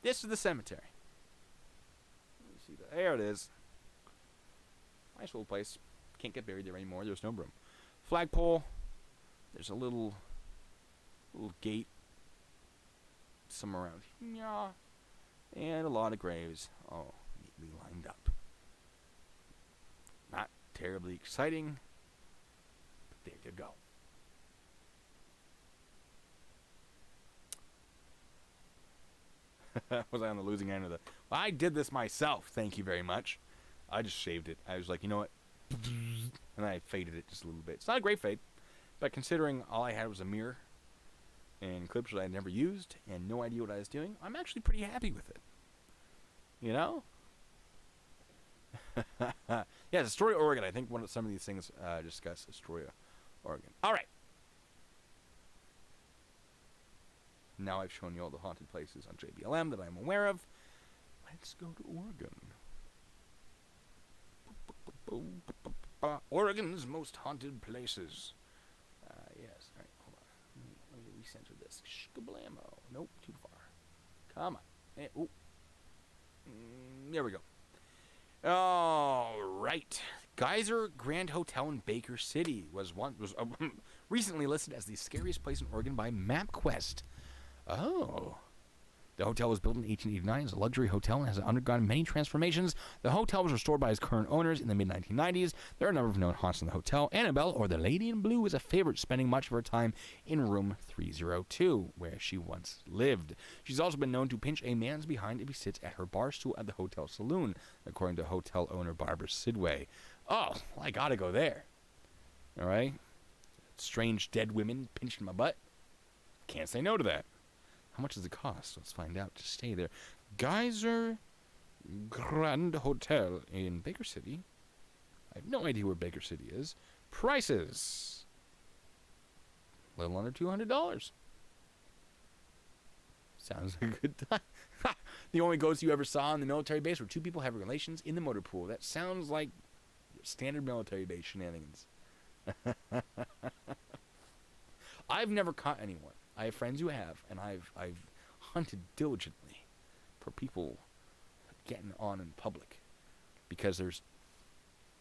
This is the cemetery. Let me see that. There it is. Nice little place. Can't get buried there anymore. There's no room. Flagpole. There's a little gate somewhere around here. And a lot of graves all neatly lined up. Not terribly exciting, but there you go. Was I on the losing end of the... Well, I did this myself, thank you very much. I just shaved it. I was like, you know what? And I faded it just a little bit. It's not a great fade, but considering all I had was a mirror and clips that I had never used and no idea what I was doing, I'm actually pretty happy with it. You know? Yeah, it's Astoria, Oregon. I think some of these things discuss Astoria, Oregon. All right. Now I've shown you all the haunted places on JBLM that I'm aware of. Let's go to Oregon. Oregon's most haunted places. Yes. All right, hold on. Let me recenter this. Shkablamo. Nope, too far. Come on. Oh. There we go. All right. Geyser Grand Hotel in Baker City was recently listed as the scariest place in Oregon by MapQuest. Oh. The hotel was built in 1889 as a luxury hotel and has undergone many transformations. The hotel was restored by its current owners in the mid-1990s. There are a number of known haunts in the hotel. Annabelle, or the Lady in Blue, is a favorite, spending much of her time in room 302, where she once lived. She's also been known to pinch a man's behind if he sits at her bar stool at the hotel Saloon, according to hotel owner Barbara Sidway. Oh, well, I gotta go there. All right? Strange dead women pinching my butt. Can't say no to that. How much does it cost? Let's find out. Just stay there. Geyser Grand Hotel in Baker City. I have no idea where Baker City is. Prices. A little under $200. Sounds like a good time. The only ghosts you ever saw on the military base were two people having relations in the motor pool. That sounds like standard military base shenanigans. I've never caught anyone. I have friends who have, and I've hunted diligently for people getting on in public, because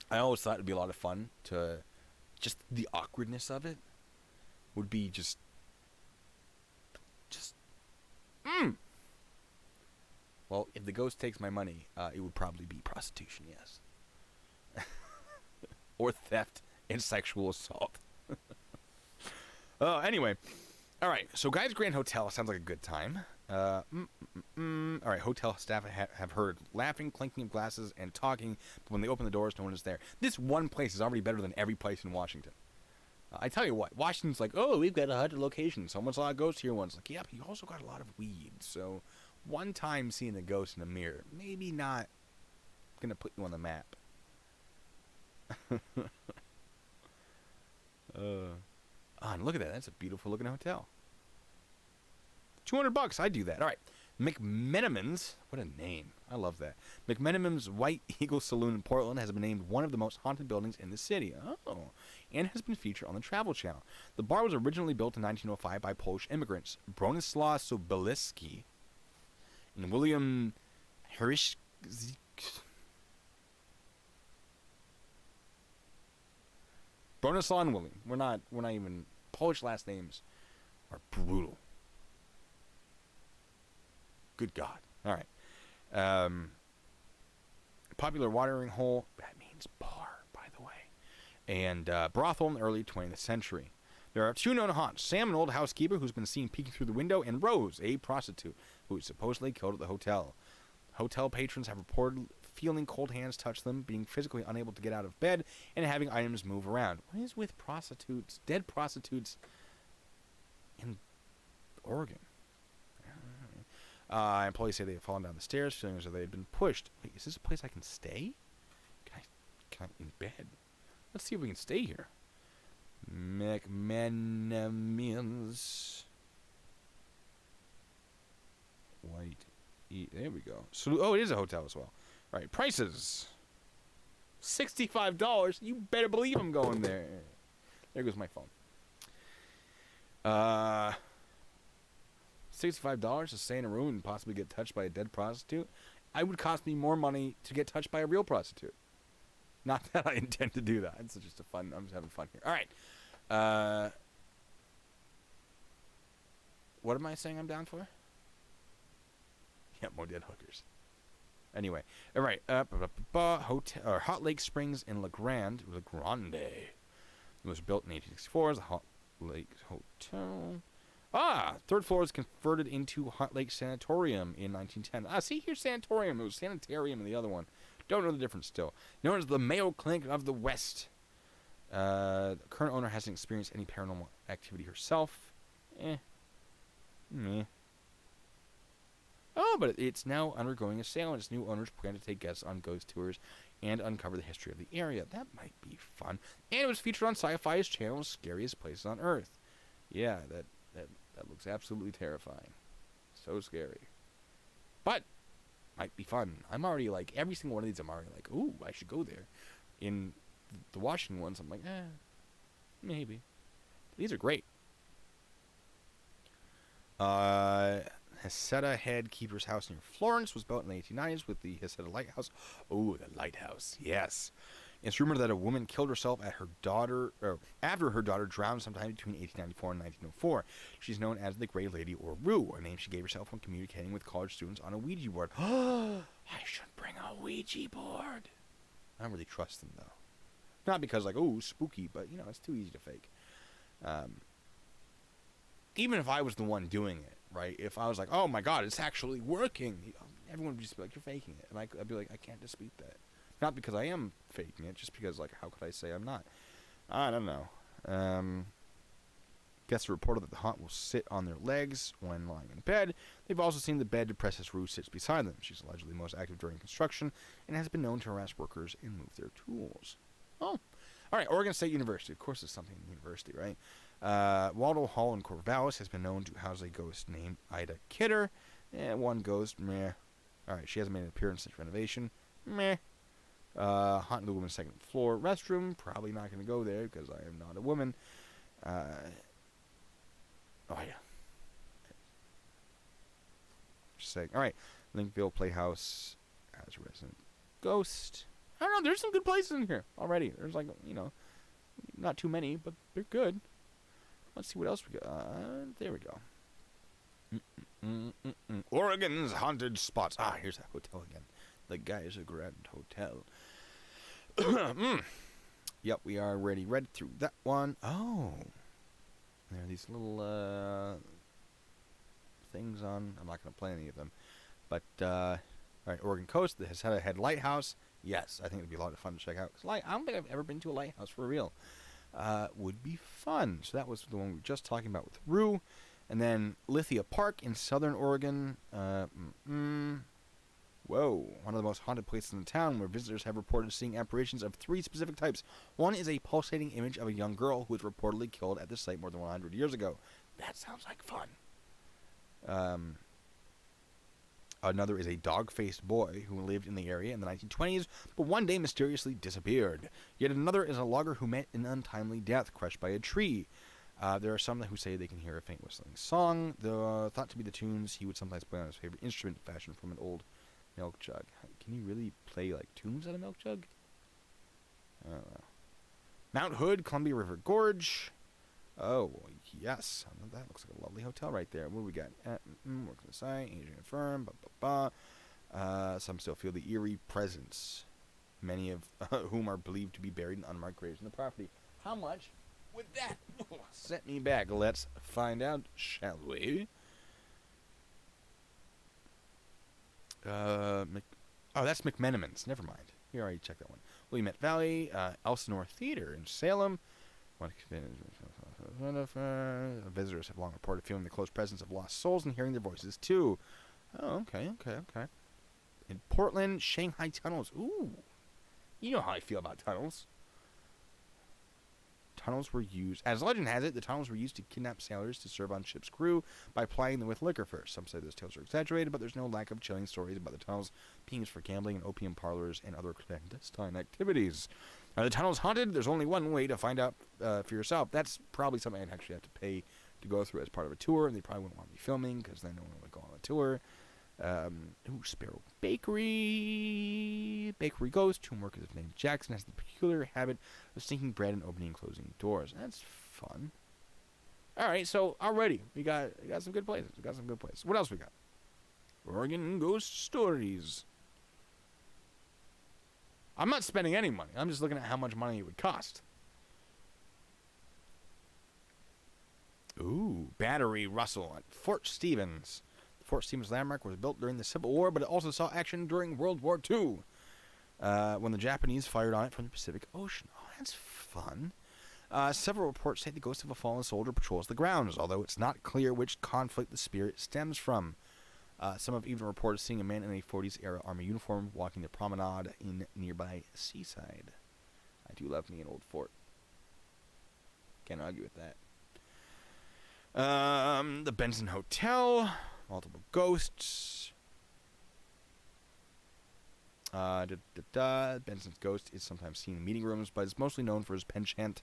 I always thought it'd be a lot of fun to, just the awkwardness of it would be just Well, if the ghost takes my money, it would probably be prostitution, yes. Or theft and sexual assault. Anyway. All right, so Guy's Grand Hotel sounds like a good time. All right, hotel staff have heard laughing, clinking of glasses, and talking, but when they open the doors, no one is there. This one place is already better than every place in Washington. I tell you what, Washington's like, oh, we've got 100 locations. Someone saw a ghost here once. Like, yeah, but you also got a lot of weed. So one time seeing a ghost in a mirror, maybe not going to put you on the map. And look at that. That's a beautiful looking hotel. $200. I'd do that. All right. Mcmenamin's. What a name. I love that. Mcmenamin's White Eagle Saloon in Portland has been named one of the most haunted buildings in the city. Oh. And has been featured on the Travel Channel. The bar was originally built in 1905 by Polish immigrants Bronislaw Sobolewski and William Herisch. Bronislaw and William. We're not even... Polish last names are brutal. Good God. All right. Popular watering hole. That means bar, by the way. And brothel in the early 20th century. There are two known haunts. Sam, an old housekeeper who's been seen peeking through the window, and Rose, a prostitute, who is supposedly killed at the hotel. Hotel patrons have reported feeling cold hands touch them, being physically unable to get out of bed, and having items move around. What is with prostitutes, dead prostitutes in Oregon? Employees say they have fallen down the stairs, feeling as though they had been pushed. Wait, is this a place I can stay? Can I in bed? Let's see if we can stay here. Mcmenamin's White. There we go. So, oh, it is a hotel as well. All right, prices. $65. You better believe I'm going there. There goes my phone. $65 to stay in a room and possibly get touched by a dead prostitute. It would cost me more money to get touched by a real prostitute. Not that I intend to do that. It's just I'm just having fun here. All right. What am I saying I'm down for? Yeah, more dead hookers. Anyway, all right. Hotel or Hot Lake Springs in La Grande. It was built in 1864 as a Hot Lake Hotel. Third floor was converted into Hot Lake Sanatorium in 1910. See, here's Sanatorium. It was Sanitarium in the other one. Don't know the difference still. Known as the Mayo Clinic of the West. The current owner hasn't experienced any paranormal activity herself. Oh, but it's now undergoing a sale, and its new owners plan to take guests on ghost tours and uncover the history of the area. That might be fun. And it was featured on Sci-Fi's channel's Scariest Places on Earth. Yeah, that looks absolutely terrifying. So scary. But might be fun. I'm already like, every single one of these I'm already like, ooh, I should go there. In the Washington ones, I'm like, maybe. These are great. Heceta Head Keeper's House near Florence was built in the 1890s with the Heceta Lighthouse. Oh, the lighthouse, yes. It's rumored that a woman killed herself after her daughter drowned sometime between 1894 and 1904. She's known as the Grey Lady or Rue, a name she gave herself when communicating with college students on a Ouija board. I should bring a Ouija board. I don't really trust them, though. Not because, like, oh, spooky, but, you know, it's too easy to fake. Even if I was the one doing it, right? If I was like, oh, my God, it's actually working. Everyone would just be like, you're faking it. And I'd be like, I can't dispute that. Not because I am faking it, just because, like, how could I say I'm not? I don't know. Guests reported that the haunt will sit on their legs when lying in bed. They've also seen the bed depressed as Rue sits beside them. She's allegedly most active during construction and has been known to harass workers and move their tools. Oh. All right, Oregon State University. Of course, there's something in university, right? Waldo Hall in Corvallis has been known to house a ghost named Ida Kidder. One ghost, meh. All right, she hasn't made an appearance since renovation. Meh. Haunted the woman's second floor restroom. Probably not going to go there because I am not a woman. Oh, yeah. Just saying. All right. Linkville Playhouse has a resident ghost. I don't know. There's some good places in here already. There's like, you know, not too many, but they're good. Let's see what else we got. There we go. Oregon's haunted spots. Here's that hotel again. The Geyser Grand Hotel. Yep, we are already read through that one. Oh. There are these little things on. I'm not going to play any of them. But, all right, Oregon Coast, the Heceta Head Lighthouse. Yes, I think it would be a lot of fun to check out. 'Cause I don't think I've ever been to a lighthouse for real. Would be fun. So that was the one we were just talking about with Rue. And then Lithia Park in southern Oregon. Whoa. One of the most haunted places in the town where visitors have reported seeing apparitions of 3 specific types. One is a pulsating image of a young girl who was reportedly killed at the site more than 100 years ago. That sounds like fun. Another is a dog-faced boy who lived in the area in the 1920s, but one day mysteriously disappeared. Yet another is a logger who met an untimely death crushed by a tree. There are some who say they can hear a faint whistling song, thought to be the tunes he would sometimes play on his favorite instrument fashioned from an old milk jug. Can you really play, like, tunes on a milk jug? I don't know. Mount Hood, Columbia River Gorge. Oh, yes. That looks like a lovely hotel right there. What do we got? Work on the site, aging a firm, some still feel the eerie presence, many of whom are believed to be buried in unmarked graves in the property. How much would that set me back? Let's find out, shall we? That's Mcmenamin's. Never mind. We already checked that one. Willamette Valley, Elsinore Theater in Salem. Visitors have long reported feeling the close presence of lost souls and hearing their voices too. Oh, okay. In Portland, Shanghai Tunnels. Ooh. You know how I feel about tunnels. tunnels were used. As legend has it, the tunnels were used to kidnap sailors to serve on ship's crew by plying them with liquor first. Some say those tales are exaggerated, but there's no lack of chilling stories about the tunnels being used for gambling and opium parlors and other clandestine activities. Are the tunnels haunted? There's only one way to find out for yourself. That's probably something I'd actually have to pay to go through as part of a tour, and they probably wouldn't want me filming because then no one would go on a tour. Sparrow Bakery. Bakery Ghost. Two workers named Jackson has the peculiar habit of sneaking bread and opening and closing doors. That's fun. All right, so already we got some good places. What else we got? Oregon Ghost Stories. I'm not spending any money. I'm just looking at how much money it would cost. Ooh, Battery Russell at Fort Stevens. Fort Stevens landmark was built during the Civil War, but it also saw action during World War II, when the Japanese fired on it from the Pacific Ocean. Oh, that's fun. Several reports say the ghost of a fallen soldier patrols the grounds, although it's not clear which conflict the spirit stems from. Some have even reported seeing a man in a 40s-era Army uniform walking the promenade in nearby Seaside. I do love me an old fort. Can't argue with that. The Benson Hotel. Multiple ghosts. Benson's ghost is sometimes seen in meeting rooms, but is mostly known for his penchant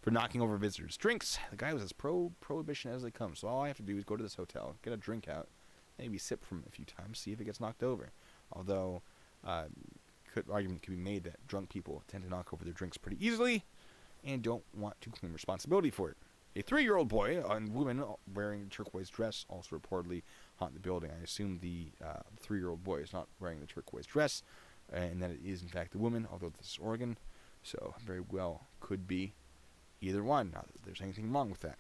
for knocking over visitors' drinks. The guy was as pro-prohibition as they come, so all I have to do is go to this hotel, get a drink out, maybe sip from it a few times, see if it gets knocked over. Although, argument could be made that drunk people tend to knock over their drinks pretty easily and don't want to claim responsibility for it. A 3-year-old boy and woman wearing a turquoise dress also reportedly haunt the building. I assume the 3-year-old boy is not wearing the turquoise dress, and that it is in fact the woman, although this is Oregon, so very well could be either one. Not that there's anything wrong with that.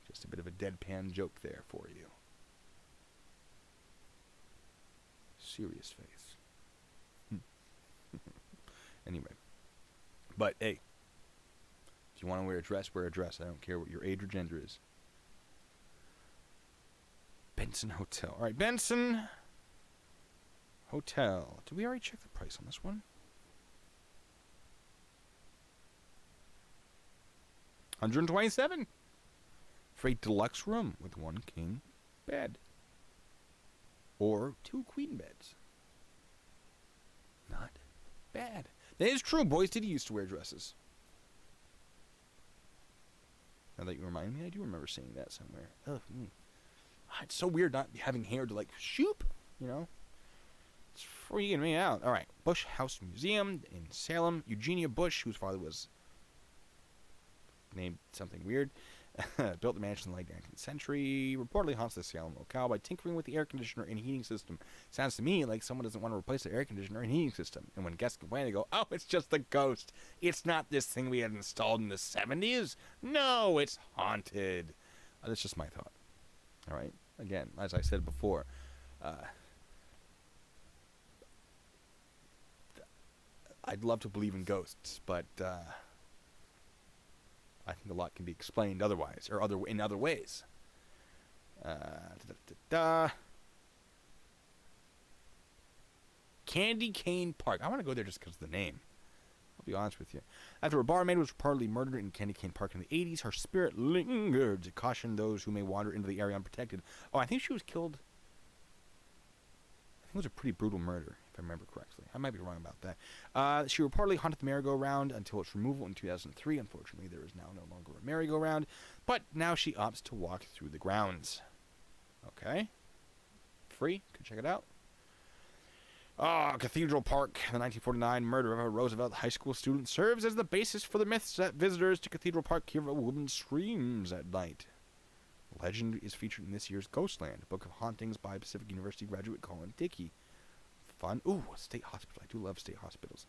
Just a bit of a deadpan joke there for you. Serious face. Anyway. But, hey. If you want to wear a dress, wear a dress. I don't care what your age or gender is. Benson Hotel. All right, Benson Hotel. Did we already check the price on this one? $127 for a deluxe room with 1 king bed. Or 2 queen beds. Not bad. That is true. Boys did used to wear dresses. Now that you remind me, I do remember seeing that somewhere. Ugh, it's so weird not having hair to, like, shoop, you know? It's freaking me out. All right, Bush House Museum in Salem. Eugenia Bush, whose father was named something weird, built the mansion in the late 19th century, reportedly haunts the Salem locale by tinkering with the air conditioner and heating system. Sounds to me like someone doesn't want to replace the air conditioner and heating system. And when guests complain, they go, oh, it's just the ghost. It's not this thing we had installed in the 70s. No, it's haunted. That's just my thought. All right. Again, as I said before, I'd love to believe in ghosts, but I think a lot can be explained otherwise, or in other ways. Candy Cane Park. I want to go there just because of the name. I'll be honest with you. After a barmaid was reportedly murdered in Candy Cane Park in the 80s, her spirit lingered to caution those who may wander into the area unprotected. Oh, I think she was killed. I think it was a pretty brutal murder, if I remember correctly. I might be wrong about that. She reportedly haunted the merry-go-round until its removal in 2003. Unfortunately, there is now no longer a merry-go-round, but now she opts to walk through the grounds. Okay. Free. Could check it out. Cathedral Park. The 1949 murder of a Roosevelt High School student serves as the basis for the myths that visitors to Cathedral Park hear a woman screams at night. Legend is featured in this year's Ghostland, a book of hauntings by Pacific University graduate Colin Dickey. Fun. Ooh, a state hospital. I do love state hospitals.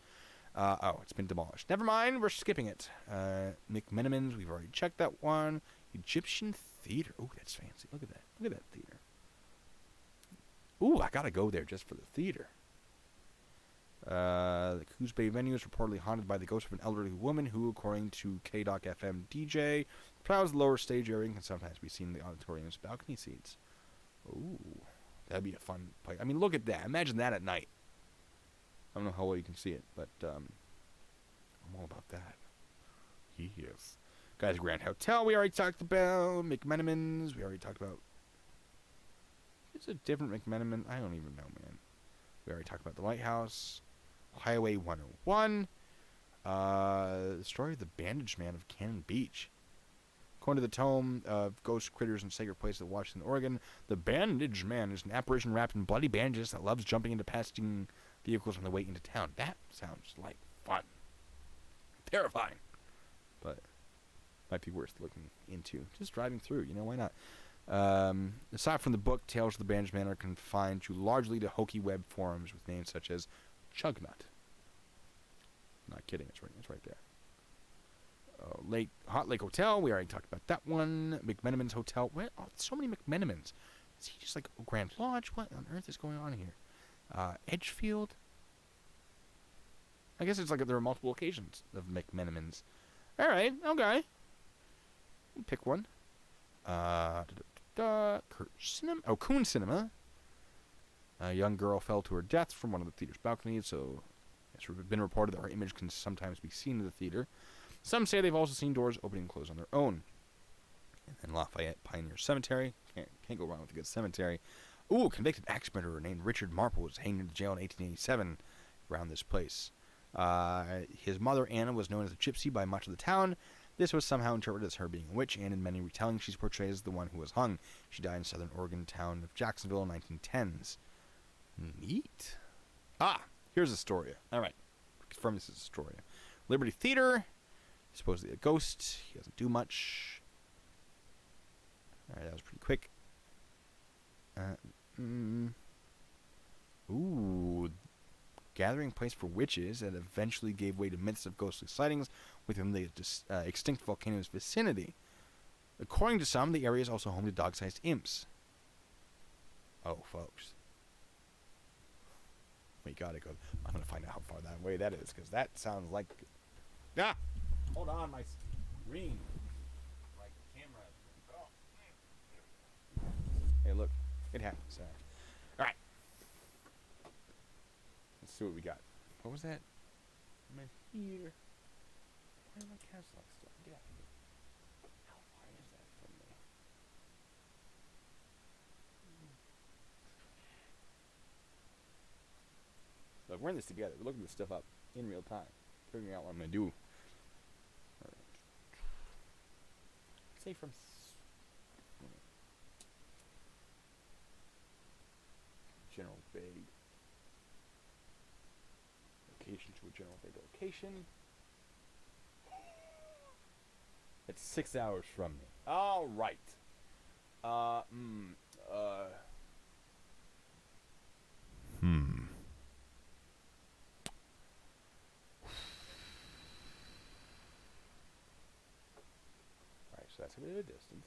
It's been demolished. Never mind, we're skipping it. Mcmenamin, we've already checked that one. Egyptian Theater. Ooh, that's fancy. Look at that. Look at that theater. Ooh, I gotta go there just for the theater. The Coos Bay venue is reportedly haunted by the ghost of an elderly woman who, according to K.FM DJ, prowls the lower stage area and can sometimes be seen in the auditorium's balcony seats. Ooh, that'd be a fun place. I mean, look at that. Imagine that at night. I don't know how well you can see it, but I'm all about that. Yes. Guys, Grand Hotel, we already talked about. Mcmenamins, we already talked about. It's a different Mcmenamin. I don't even know, man. We already talked about the lighthouse. Highway 101. The story of the Bandaged Man of Cannon Beach. According to the tome of Ghost Critters and Sacred Places of Washington, Oregon, the Bandaged Man is an apparition wrapped in bloody bandages that loves jumping into passing vehicles on the way into town. That sounds like fun. Terrifying. But might be worth looking into. Just driving through, why not? Aside from the book, tales of the Bandaged Man are confined to largely to hokey web forums with names such as Chugnut. Not kidding, it's right there. Hot Lake Hotel, we already talked about that one. Mcmenamin's Hotel. So many Mcmenamins. Is he just like Grand Lodge? What on earth is going on here? Edgefield. I guess it's like there are multiple locations of Mcmenamins. All right, okay. Pick one. Coon Cinema. A young girl fell to her death from one of the theater's balconies, so it's been reported that her image can sometimes be seen in the theater. Some say they've also seen doors opening and close on their own. And then Lafayette Pioneer Cemetery. Can't go wrong with a good cemetery. Ooh, a convicted axe murderer named Richard Marple was hanged in jail in 1887 around this place. His mother, Anna, was known as a gypsy by much of the town. This was somehow interpreted as her being a witch, and in many retellings she's portrayed as the one who was hung. She died in southern Oregon town of Jacksonville in 1910s. Neat. Here's Astoria. All right. Confirm this is Astoria. Liberty Theater. Supposedly a ghost. He doesn't do much. All right, that was pretty quick. Ooh. Gathering place for witches that eventually gave way to myths of ghostly sightings within the extinct volcano's vicinity. According to some, the area is also home to dog-sized imps. Oh, folks. We gotta go. I'm gonna find out how far that way that is, because that sounds like... Hold on, my screen. My camera. Hey, look. It happens. Alright. Let's see what we got. What was that? I'm in here. Where did my castle stuff? Get out of here. How far is that from me? Look, we're in this together. We're looking this stuff up in real time. Figuring out what I'm going to do. Say from... General vague. Location to a general vague location. It's 6 hours from me. All right. Alright, so that's a bit of a distance.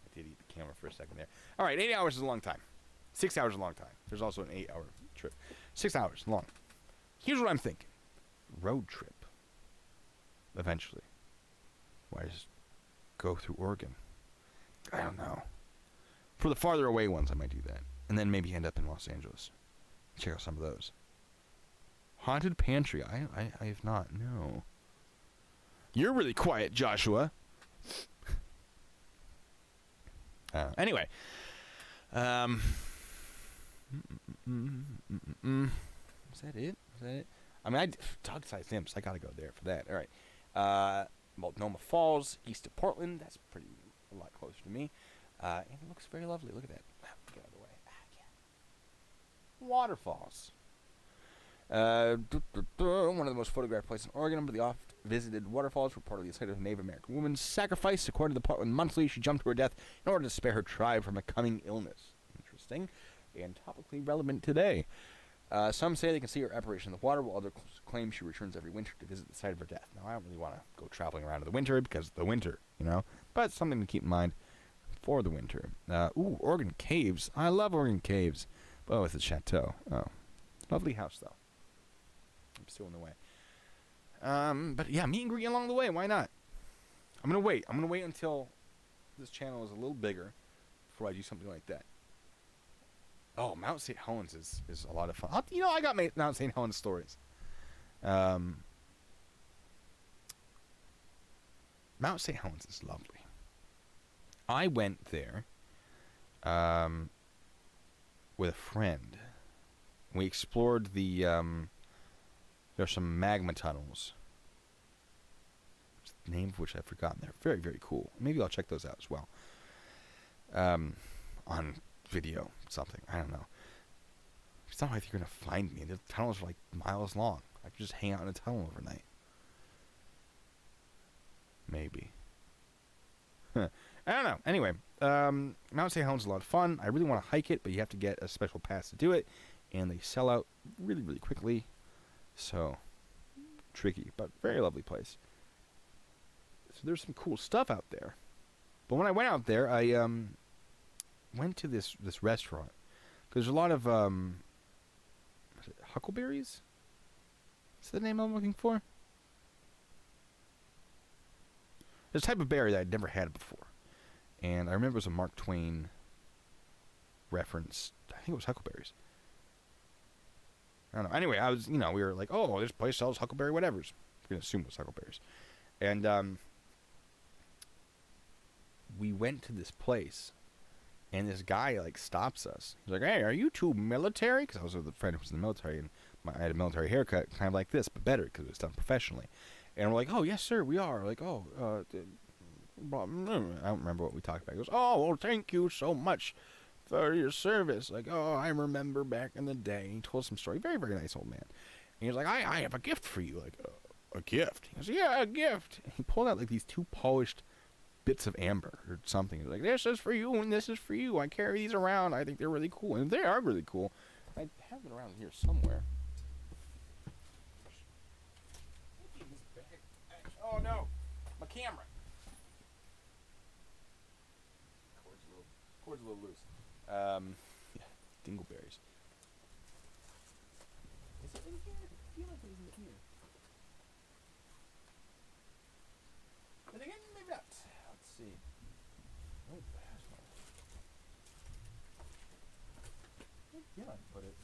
I did eat the camera for a second there. All right, 8 hours is a long time. 6 hours is a long time. There's also an 8-hour trip. 6 hours long. Here's what I'm thinking. Road trip. Eventually. Why just go through Oregon? I don't know. For the farther away ones, I might do that. And then maybe end up in Los Angeles. Check out some of those. Haunted Pantry. I have not. No. You're really quiet, Joshua. Anyway. Is that it? I mean, dog-sized imps. I gotta go there for that. All right. Multnomah Falls, east of Portland. That's a lot closer to me. And it looks very lovely. Look at that. Get out of the way. Waterfalls. One of the most photographed places in Oregon, but the oft-visited waterfalls were part of the site of a Native American woman's sacrifice. According to the Portland Monthly, she jumped to her death in order to spare her tribe from a coming illness. Interesting. And topically relevant today. Some say they can see her apparition in the water, while others claim she returns every winter to visit the site of her death. Now, I don't really want to go traveling around in the winter because of the winter, but something to keep in mind for the winter. Oregon Caves. I love Oregon Caves. Oh, it's a chateau. Oh, lovely house, though. I'm still in the way. But yeah, meet and greet along the way. Why not? I'm going to wait. I'm going to wait until this channel is a little bigger before I do something like that. Oh, Mount St. Helens is a lot of fun. I got Mount St. Helens stories. Mount St. Helens is lovely. I went there with a friend. We explored the there's some magma tunnels, the name of which I've forgotten. They're very, very cool. Maybe I'll check those out as well on video, something. I don't know. It's not like you're going to find me. The tunnels are like miles long. I could just hang out in a tunnel overnight. Maybe. I don't know. Anyway, Mount St. Helens is a lot of fun. I really want to hike it, but you have to get a special pass to do it, and they sell out really, really quickly. So, tricky, but very lovely place. So there's some cool stuff out there. But when I went out there, I went to this restaurant. There's a lot of is it huckleberries? Is that the name I'm looking for? There's a type of berry that I'd never had before. And I remember it was a Mark Twain reference. I think it was huckleberries. I don't know. Anyway, we were like, oh, this place sells huckleberry whatevers. We're going to assume it was huckleberries. And we went to this place, and this guy, like, stops us. He's like, hey, are you two military? Because I was with a friend who was in the military, and I had a military haircut, kind of like this, but better, because it was done professionally. And we're like, oh, yes, sir, we are. Like, I don't remember what we talked about. He goes, oh, well, thank you so much for your service. Like, oh, I remember back in the day. He told some story. Very, very nice old man. And he's like, I have a gift for you. Like, a gift? He goes, yeah, a gift. And he pulled out, like, these two polished bits of amber or something. He's like, this is for you and this is for you. I carry these around. I think they're really cool. And they are really cool. I have it around here somewhere. Oh, no. My camera. Cord's a little loose. Yeah, dingleberries. Is it in here? I feel like it was in here. But again, maybe not. Let's see. Oh, that's one. Yeah, I put it.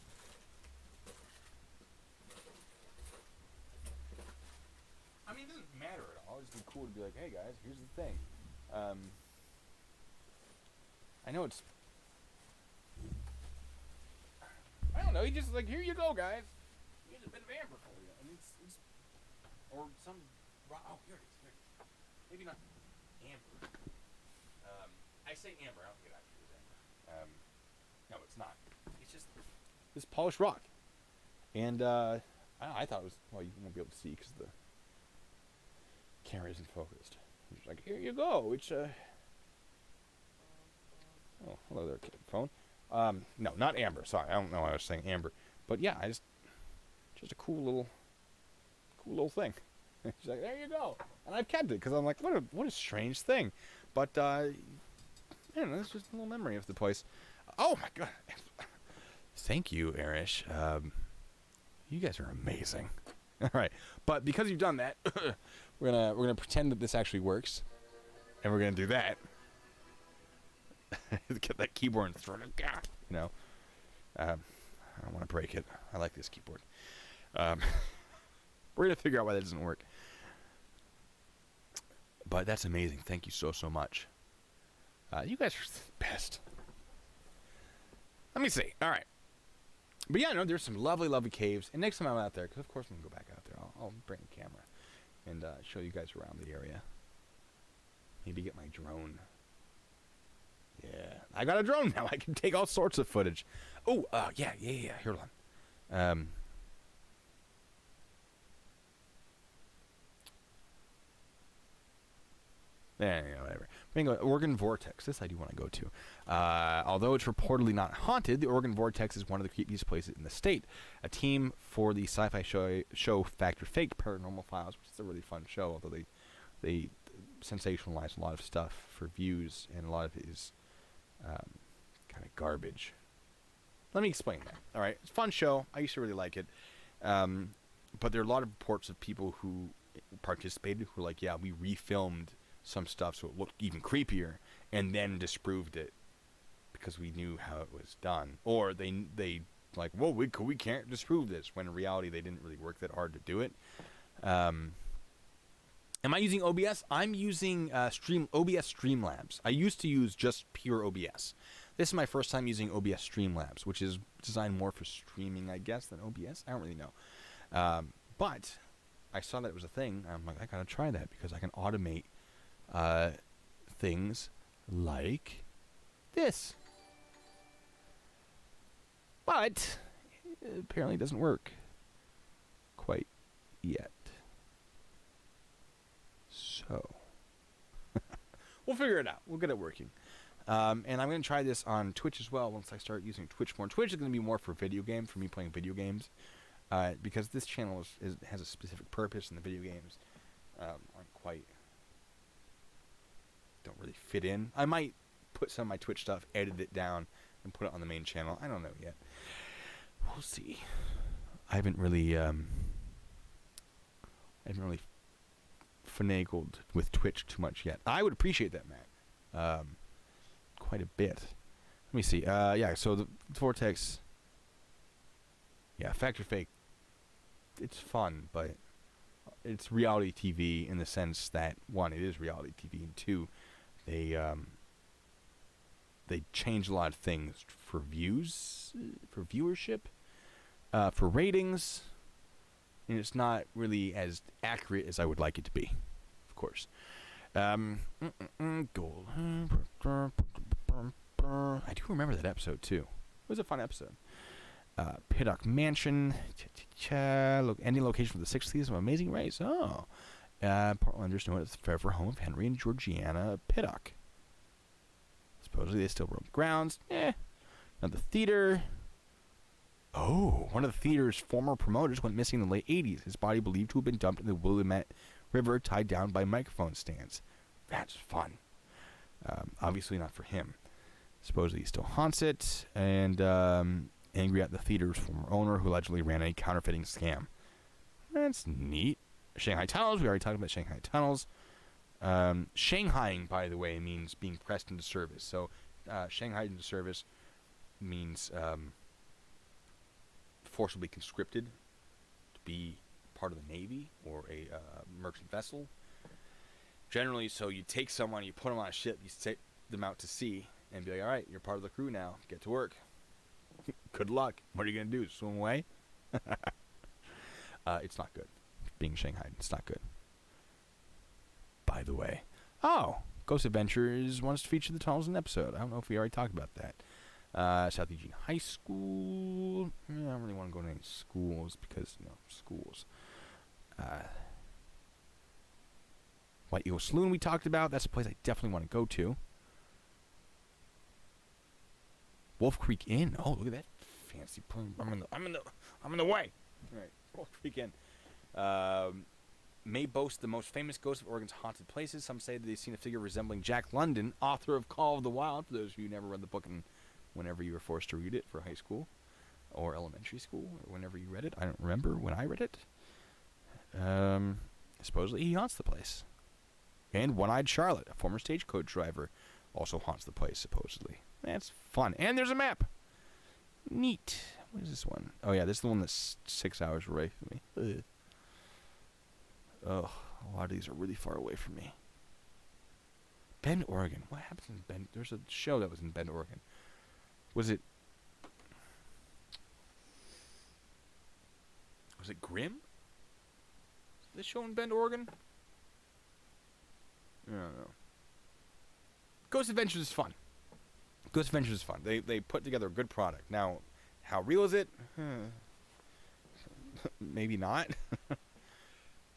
I mean, it doesn't matter at all. It'd just be cool to be like, hey guys, here's the thing. I know it's. I don't know. He just like, here you go, guys. Here's a bit of amber for you, and it's or some. Oh, here it is. Here it is. Maybe not amber. I say amber. I don't think it actually is amber. No, it's not. It's just this polished rock, and I thought it was. Well, you won't be able to see because the camera isn't focused. He's like, here you go. It's Oh, hello there, kid. Phone. No, not amber. Sorry, I don't know why I was saying amber. But yeah, just a cool little thing. She's like, there you go. And I've kept it because I'm like, what a strange thing. But I don't know, it's just a little memory of the place. Oh my god. Thank you, Arish. You guys are amazing. All right, but because you've done that, we're gonna pretend that this actually works, and we're gonna do that. Get that keyboard and throw it, you know. I don't want to break it. I like this keyboard. We're gonna figure out why that doesn't work. But that's amazing. Thank you so much. You guys are the best. Let me see. All right. But yeah, no, there's some lovely, lovely caves. And next time I'm out there, because of course I'm going to go back out there, I'll bring a camera and show you guys around the area. Maybe get my drone. Yeah, I got a drone now. I can take all sorts of footage. Oh, yeah. Hold on. Yeah, whatever. Anyway, Oregon Vortex. This I do want to go to. Although it's reportedly not haunted, the Oregon Vortex is one of the creepiest places in the state. A team for the sci-fi show Fact or Fake Paranormal Files, which is a really fun show, although they sensationalize a lot of stuff for views, and a lot of it is kind of garbage. Let me explain that. All right, it's a fun show. I used to really like it. But there are a lot of reports of people who participated who were like, yeah, we refilmed some stuff so it looked even creepier, and then disproved it because we knew how it was done, or they like, whoa, we can't disprove this, when in reality they didn't really work that hard to do it. Am I using OBS? I'm using OBS Streamlabs. I used to use just pure OBS. This is my first time using OBS Streamlabs, which is designed more for streaming, I guess, than OBS. I don't really know. But I saw that it was a thing. I'm like, I gotta try that because I can automate things like this. But it apparently doesn't work quite yet. So we'll figure it out. We'll get it working. And I'm going to try this on Twitch as well once I start using Twitch more. Twitch is going to be more for video games, for me playing video games, because this channel has a specific purpose, and the video games don't really fit in. I might put some of my Twitch stuff, edit it down, and put it on the main channel. I don't know yet. We'll see. I haven't really finagled with Twitch too much yet. I would appreciate that, Matt. Quite a bit. Let me see. Yeah, so the Vortex. Yeah, Fact or Fake. It's fun, but it's reality TV in the sense that, one, it is reality TV, and two, they change a lot of things for views, for viewership, for ratings, and it's not really as accurate as I would like it to be, of course. Gold. I do remember that episode too. It was a fun episode. Piddock Mansion. Ending location for the 6th season of Amazing Race. Oh. Portlanders know it as the forever home of Henry and Georgiana Piddock. Supposedly they still roam the grounds. Now the theater. Oh, one of the theater's former promoters went missing in the late 80s. His body believed to have been dumped in the Willamette River, tied down by microphone stands. That's fun. Obviously not for him. Supposedly he still haunts it, and angry at the theater's former owner who allegedly ran a counterfeiting scam. That's neat. Shanghai Tunnels. We already talked about Shanghai Tunnels. Shanghaiing, by the way, means being pressed into service. So Shanghai into service means forcibly conscripted to be part of the Navy or a merchant vessel. Generally, so you take someone, you put them on a ship, you take them out to sea, and be like, all right, you're part of the crew now. Get to work. Good luck. What are you going to do? Swim away? It's not good. Being Shanghai, it's not good. By the way. Oh, Ghost Adventures wants to feature the tunnels in an episode. I don't know if we already talked about that. South Eugene High School. I don't really want to go to any schools because, schools. White Eagle Saloon we talked about. That's a place I definitely want to go to. Wolf Creek Inn. Oh, look at that fancy place. I'm in the way. All right, Wolf Creek Inn. May boast the most famous ghosts of Oregon's haunted places. Some say that they've seen a figure resembling Jack London, author of Call of the Wild. For those of you who never read the book and whenever you were forced to read it for high school or elementary school, or whenever you read it, I don't remember when I read it. Supposedly he haunts the place. And One-Eyed Charlotte, a former stagecoach driver, also haunts the place, supposedly. That's fun. And there's a map. Neat. What is this one? Oh, yeah, this is the one that's 6 hours away from me. Ugh. Oh, a lot of these are really far away from me. Bend, Oregon. What happens in Bend? There's a show that was in Bend, Oregon. Was it Grimm? Is this show in Bend, Oregon? I don't know. Ghost Adventures is fun. Ghost Adventures is fun. They put together a good product. Now, how real is it? Maybe not.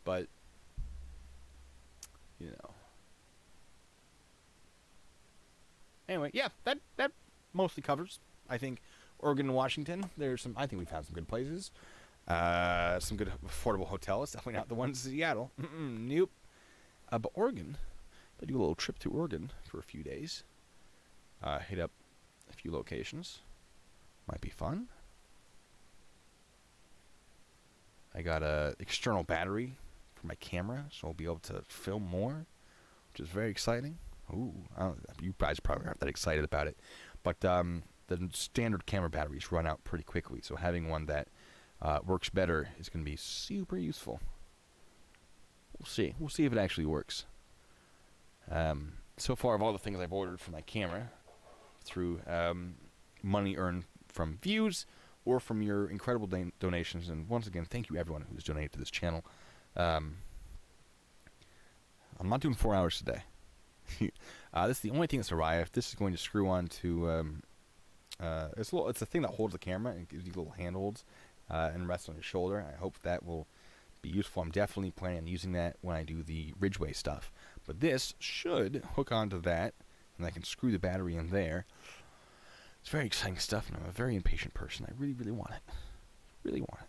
But, Anyway, yeah, that mostly covers, I think, Oregon and Washington. I think we found some good places. Some good affordable hotels. Definitely not the ones in Seattle. Nope. But Oregon, I do a little trip to Oregon for a few days. Hit up a few locations. Might be fun. I got a external battery for my camera, so I'll be able to film more, which is very exciting. Ooh, you guys probably aren't that excited about it, but the the standard camera batteries run out pretty quickly, so having one that works better is going to be super useful. We'll see. We'll see if it actually works. So far, of all the things I've ordered for my camera, through money earned from views or from your incredible donations, and once again, thank you everyone who's donated to this channel. I'm not doing 4 hours today. This is the only thing that's arrived. This is going to screw on to it's a thing that holds the camera and gives you little handholds and rests on your shoulder. I hope that will be useful. I'm definitely planning on using that when I do the Ridgeway stuff. But this should hook onto that, and I can screw the battery in there. It's very exciting stuff, and I'm a very impatient person. I really, really want it. Really want it.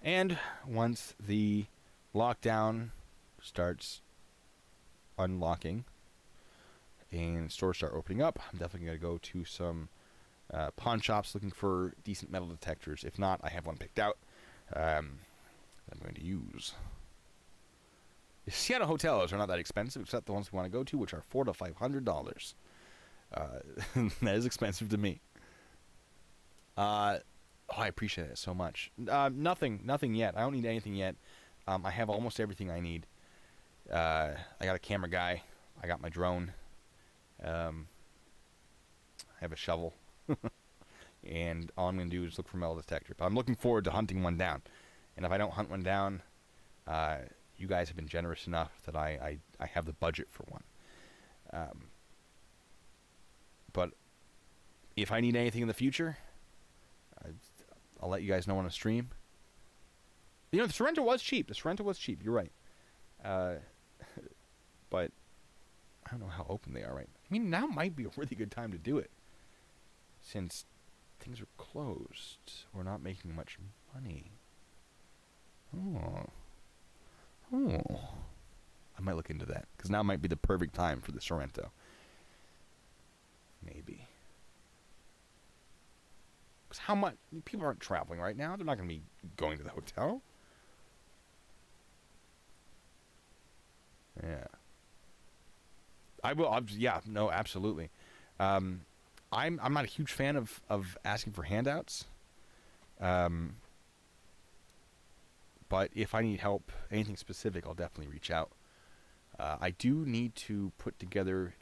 And once the lockdown starts unlocking and stores start opening up, I'm definitely going to go to some pawn shops looking for decent metal detectors. If not, I have one picked out that I'm going to use. The Seattle hotels are not that expensive, except the ones we want to go to, which are $400 to $500. That is expensive to me. I appreciate it so much. Nothing yet. I don't need anything yet. I have almost everything I need. I got a camera guy. I got my drone. I have a shovel. And all I'm going to do is look for a metal detector. But I'm looking forward to hunting one down. And if I don't hunt one down, you guys have been generous enough that I have the budget for one. But if I need anything in the future, I'll let you guys know on a stream. You know, the Sorrento was cheap. You're right. But I don't know how open they are right now. I mean, now might be a really good time to do it, since things are closed. We're not making much money. Oh. I might look into that, because now might be the perfect time for the Sorrento. Maybe. Because how much? People aren't traveling right now. They're not going to be going to the hotel. Yeah. I will. Yeah. No. Absolutely. I'm not a huge fan of asking for handouts. But if I need help, anything specific, I'll definitely reach out. I do need to put together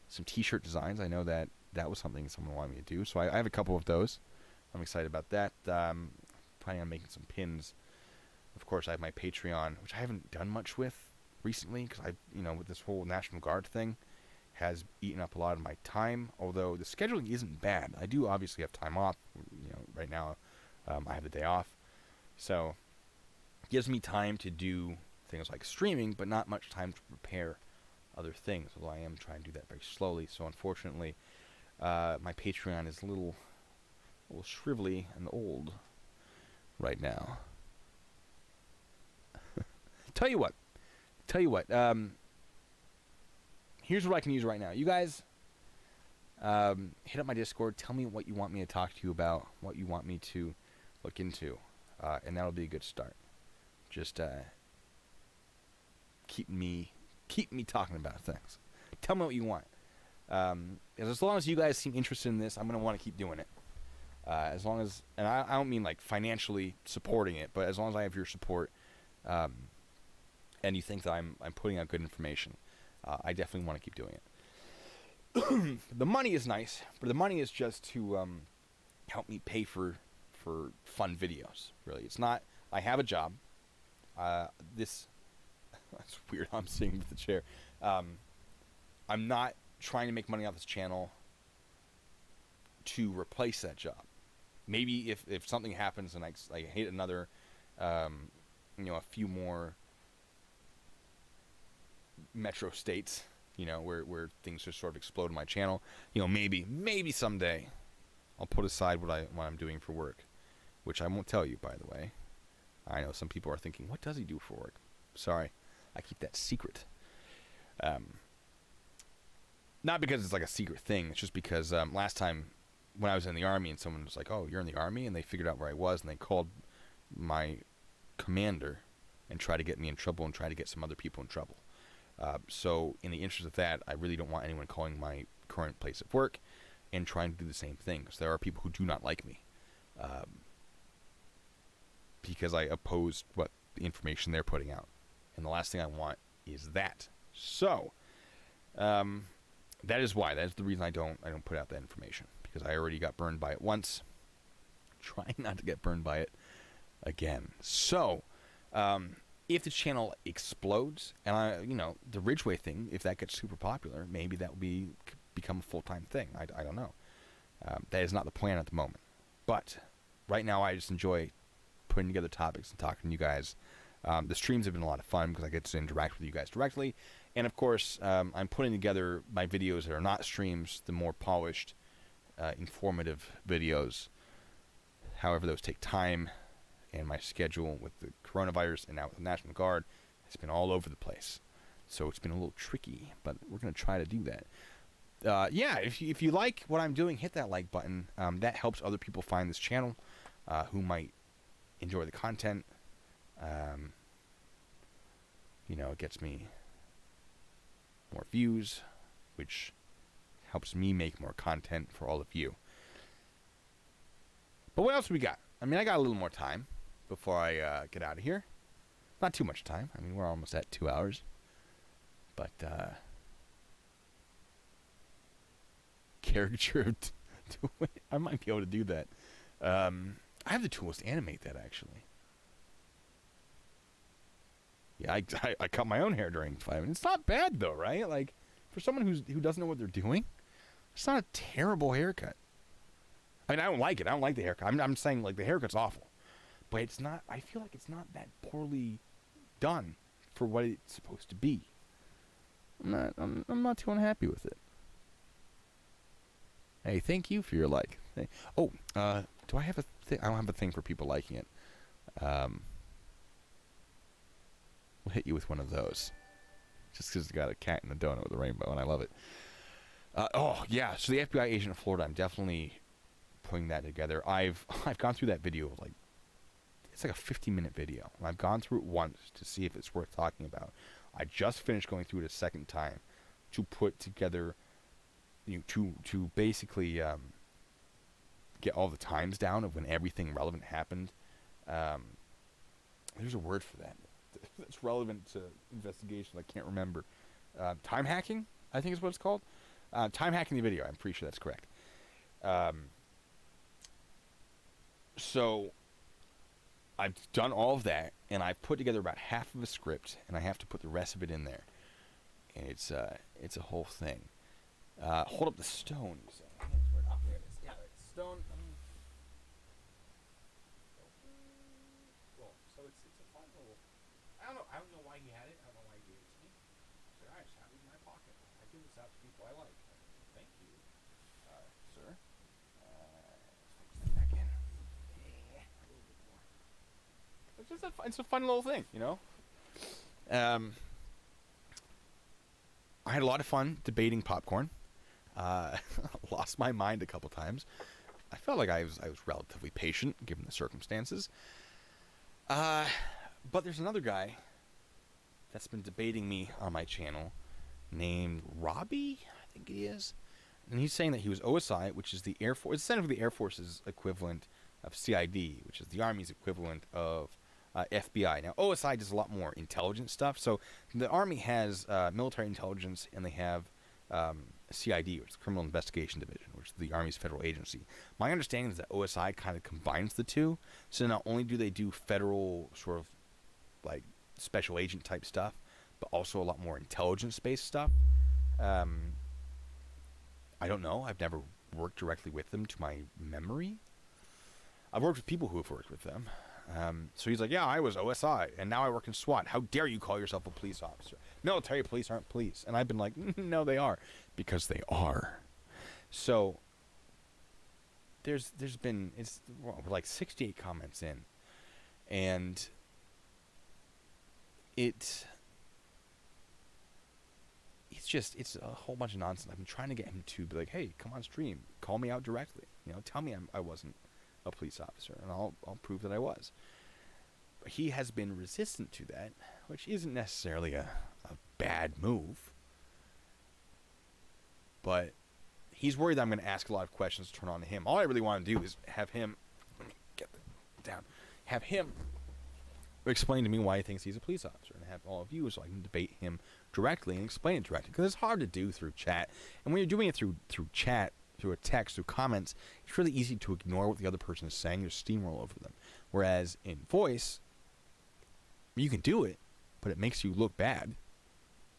some T-shirt designs. I know that was something someone wanted me to do, so I have a couple of those. I'm excited about that. Planning on making some pins. Of course, I have my Patreon, which I haven't done much with recently, because with this whole National Guard thing, has eaten up a lot of my time. Although the scheduling isn't bad, I do obviously have time off. Right now, I have the day off, so it gives me time to do things like streaming, but not much time to prepare other things, although I am trying to do that very slowly. So unfortunately, my Patreon is a little shrivelly and old right now. Tell you what, here's what I can use right now. You guys, hit up my Discord, tell me what you want me to talk to you about, what you want me to look into, and that'll be a good start. Just keep me talking about things. Tell me what you want. As long as you guys seem interested in this, I'm going to want to keep doing it. As long as, and I don't mean like financially supporting it, but as long as I have your support, and you think that I'm putting out good information, I definitely want to keep doing it. The money is nice, but the money is just to help me pay for fun videos. Really, it's not. I have a job. That's weird. I'm sitting with the chair. I'm not trying to make money off this channel to replace that job. Maybe if something happens and I hit another, a few more metro states, where things just sort of explode in my channel, maybe someday I'll put aside what I'm doing for work, which I won't tell you, by the way. I know some people are thinking, what does he do for work? Sorry, I keep that secret. Not because it's like a secret thing. It's just because last time when I was in the Army and someone was like, oh, you're in the Army? And they figured out where I was, and they called my commander and tried to get me in trouble and tried to get some other people in trouble. So in the interest of that, I really don't want anyone calling my current place of work and trying to do the same thing. So there are people who do not like me because I oppose what the information they're putting out. And the last thing I want is that. So that is why. That is the reason I don't put out that information, because I already got burned by it once. Trying not to get burned by it again. So if the channel explodes, and the Ridgeway thing, if that gets super popular, maybe that will become a full-time thing. I don't know. That is not the plan at the moment. But right now, I just enjoy putting together topics and talking to you guys. The streams have been a lot of fun because I get to interact with you guys directly. And of course, I'm putting together my videos that are not streams, the more polished, informative videos. However, those take time, and my schedule with the coronavirus and now with the National Guard has been all over the place. So it's been a little tricky, but we're going to try to do that. Yeah, if you like what I'm doing, hit that like button. That helps other people find this channel who might enjoy the content. It gets me more views, which helps me make more content for all of you. But what else we got? I mean, I got a little more time before I get out of here. Not too much time. I mean, we're almost at 2 hours. But, caricature. I might be able to do that. I have the tools to animate that, actually. Yeah, I cut my own hair during 5 minutes. It's not bad, though, right? Like, for someone who doesn't know what they're doing, it's not a terrible haircut. I mean, I don't like it. I don't like the haircut. I'm saying, like, the haircut's awful. But it's not, I feel like it's not that poorly done for what it's supposed to be. I'm not too unhappy with it. Hey, thank you for your like. Hey. Oh, do I have a thing? I don't have a thing for people liking it. We'll hit you with one of those. Just because it's got a cat and a donut with a rainbow, and I love it. Oh, yeah, so the FBI agent of Florida, I'm definitely putting that together. I've gone through that video, like, it's like a 50-minute video. I've gone through it once to see if it's worth talking about. I just finished going through it a second time to put together, to basically get all the times down of when everything relevant happened. There's a word for that. That's relevant to investigation. I can't remember. Time hacking, I think is what it's called. Time hacking the video. I'm pretty sure that's correct. So I've done all of that, and I've put together about half of a script, and I have to put the rest of it in there. And it's a whole thing. Hold up the stone. So, oh, there it is. Yeah, it's stone. Well, so it's a fun little. I don't know why he had it. I don't know why he gave it to me. So I just have it in my pocket. I give this out to people I like. Thank you, sir. Let's fix that back in. Yeah, a little bit more. It's just it's a fun little thing, you know. I had a lot of fun debating popcorn. Lost my mind a couple times. I felt like I was relatively patient given the circumstances. But there's another guy that's been debating me on my channel named Robbie, I think he is. And he's saying that he was OSI, which is the Air Force. It's essentially the Air Force's equivalent of CID, which is the Army's equivalent of FBI. Now, OSI does a lot more intelligence stuff. So the Army has military intelligence, and they have CID, which is the Criminal Investigation Division, which is the Army's federal agency. My understanding is that OSI kind of combines the two. So not only do they do federal sort of like special agent type stuff, but also a lot more intelligence-based stuff. I don't know. I've never worked directly with them to my memory. I've worked with people who have worked with them. So he's like, yeah, I was OSI, and now I work in SWAT. How dare you call yourself a police officer? Military police aren't police. And I've been like, no, they are. Because they are. So there's been, we're like 68 comments in. And it's a whole bunch of nonsense. I've been trying to get him to be like, hey, come on stream. Call me out directly. Tell me I wasn't a police officer, and I'll prove that I was. But he has been resistant to that, which isn't necessarily a bad move. But he's worried that I'm going to ask a lot of questions to turn on to him. All I really want to do is have him, let me get that down, have him explain to me why he thinks he's a police officer, and have all of you so I can debate him directly and explain it directly, because it's hard to do through chat. And when you're doing it through chat, through a text, through comments, it's really easy to ignore what the other person is saying, just steamroll over them. Whereas in voice, you can do it, but it makes you look bad,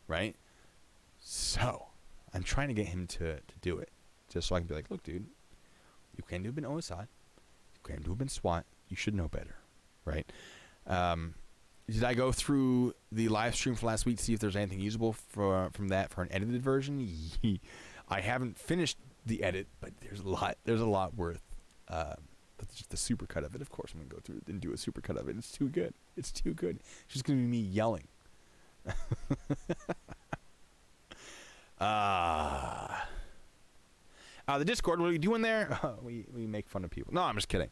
right? So I'm trying to get him to do it, just so I can be like, look, dude, you can't have been OSI, you can't have been SWAT, you should know better, right? Did I go through the live stream from last week to see if there's anything usable from that for an edited version? I haven't finished the edit, but there's a lot worth. But just the supercut of it, of course, I'm gonna go through and do a supercut of it. It's too good. It's too good. It's just gonna be me yelling. The Discord, what are we doing there? We make fun of people. No, I'm just kidding.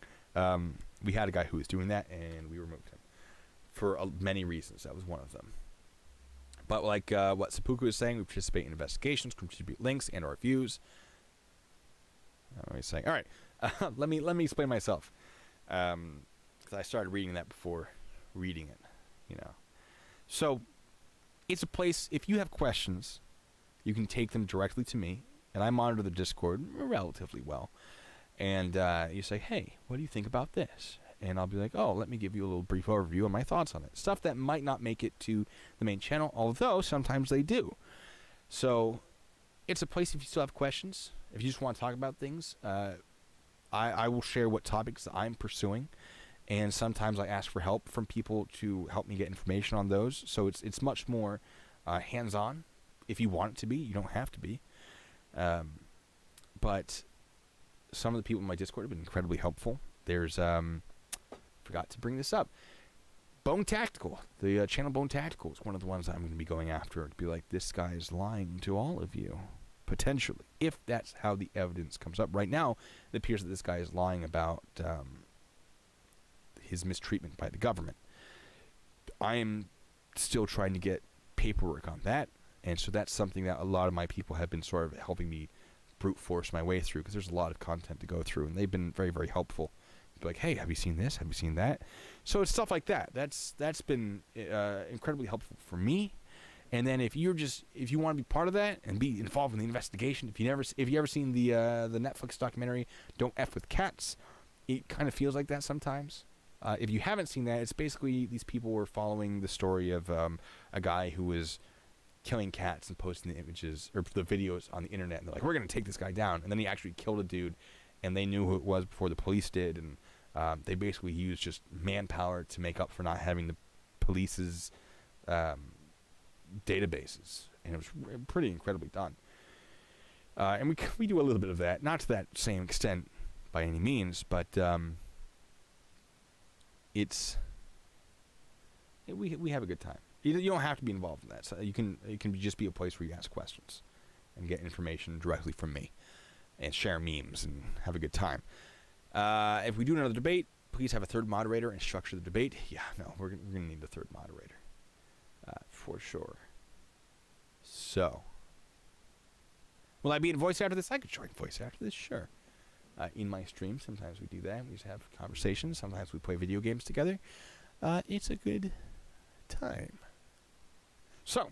We had a guy who was doing that, and we removed him for many reasons. That was one of them. But like what Spoopy was saying, we participate in investigations, contribute links, and our views. What am I saying? All right, let me explain myself, because I started reading that before reading it, you know. So it's a place. If you have questions, you can take them directly to me, and I monitor the Discord relatively well. And you say, hey, what do you think about this? And I'll be like, oh, let me give you a little brief overview of my thoughts on it. Stuff that might not make it to the main channel, although sometimes they do. So it's a place if you still have questions, if you just want to talk about things. I will share what topics I'm pursuing. And sometimes I ask for help from people to help me get information on those. So it's much more hands-on. If you want it to be, you don't have to be. But some of the people in my Discord have been incredibly helpful. There's, forgot to bring this up, Bone Tactical. The channel Bone Tactical is one of the ones I'm going to be going after. To be like, this guy is lying to all of you, potentially, if that's how the evidence comes up. Right now, it appears that this guy is lying about his mistreatment by the government. I am still trying to get paperwork on that, and so that's something that a lot of my people have been sort of helping me brute force my way through, because there's a lot of content to go through, and they've been very, very helpful. Be like, hey, have you seen this? Have you seen that? So it's stuff like that. That's been incredibly helpful for me. And then if you want to be part of that and be involved in the investigation, if you ever seen the Netflix documentary Don't F with Cats, it kind of feels like that sometimes. If you haven't seen that, it's basically these people were following the story of a guy who was killing cats and posting the images or the videos on the internet, and they're like, we're going to take this guy down. And then he actually killed a dude, and they knew who it was before the police did, and they basically used just manpower to make up for not having the police's databases, and it was pretty incredibly done. And we do a little bit of that, not to that same extent by any means, but we have a good time. You don't have to be involved in that. So it can just be a place where you ask questions and get information directly from me and share memes and have a good time. If we do another debate, please have a third moderator and structure the debate. Yeah, no, we're going to need a third moderator for sure. So, will I be in voice after this? I could join voice after this, sure. In my stream, sometimes we do that. We just have conversations. Sometimes we play video games together. It's a good time. So,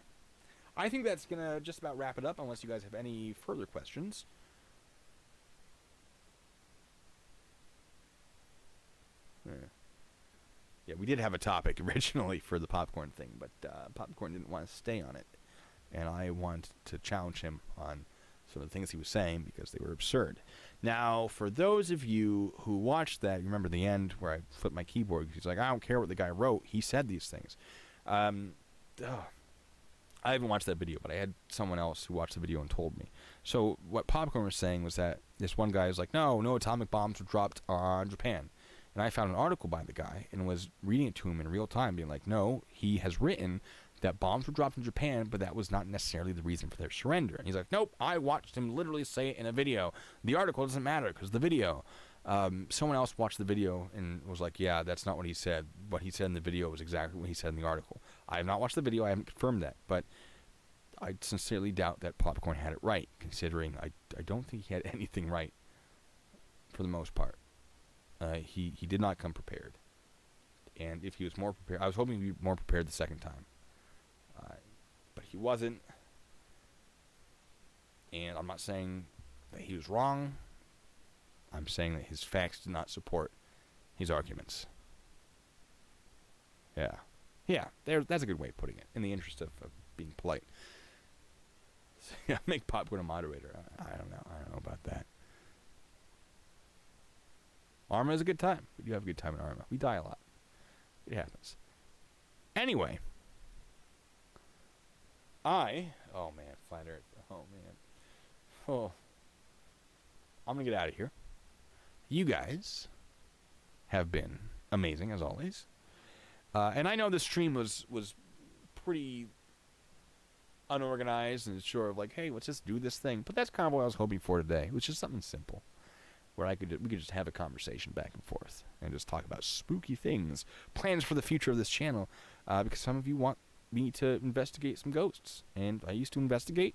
I think that's going to just about wrap it up, unless you guys have any further questions. Yeah, we did have a topic originally for the popcorn thing, but Popcorn didn't want to stay on it. And I wanted to challenge him on some of the things he was saying because they were absurd. Now, for those of you who watched that, you remember the end where I flipped my keyboard. He's like, I don't care what the guy wrote. He said these things. I haven't watched that video, but I had someone else who watched the video and told me. So what Popcorn was saying was that this one guy was like, no atomic bombs were dropped on Japan. And I found an article by the guy and was reading it to him in real time, being like, no, he has written that bombs were dropped in Japan, but that was not necessarily the reason for their surrender. And he's like, nope, I watched him literally say it in a video. The article doesn't matter because the video. Someone else watched the video and was like, yeah, that's not what he said. What he said in the video was exactly what he said in the article. I have not watched the video. I haven't confirmed that. But I sincerely doubt that Popcorn had it right, considering I don't think he had anything right for the most part. He did not come prepared. And if he was more prepared, I was hoping he'd be more prepared the second time. But he wasn't. And I'm not saying that he was wrong. I'm saying that his facts did not support his arguments. Yeah. Yeah, that's a good way of putting it, in the interest of being polite. So, yeah, make Popcorn a moderator. I don't know. I don't know about that. Arma is a good time. We do have a good time in Arma. We die a lot. It happens. Anyway. Oh man, Flat Earth. Oh man. Oh. I'm going to get out of here. You guys have been amazing, as always. And I know this stream was pretty unorganized and sort of like, hey, let's just do this thing. But that's kind of what I was hoping for today. It was just something simple, where we could just have a conversation back and forth and just talk about spooky things, plans for the future of this channel, because some of you want me to investigate some ghosts, and I used to investigate,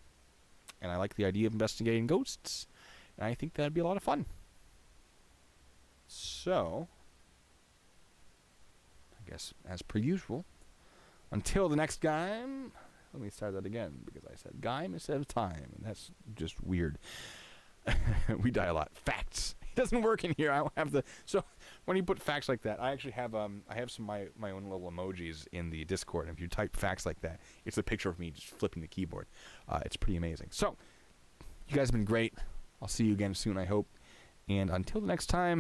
and I like the idea of investigating ghosts, and I think that'd be a lot of fun. So, I guess, as per usual, until the next time, let me start that again, because I said game instead of time, and that's just weird. We die a lot. Facts. It doesn't work in here. I don't have the... So, when you put facts like that, I actually have I have some of my own little emojis in the Discord, and if you type facts like that, it's a picture of me just flipping the keyboard. It's pretty amazing. So, you guys have been great. I'll see you again soon, I hope. And until the next time,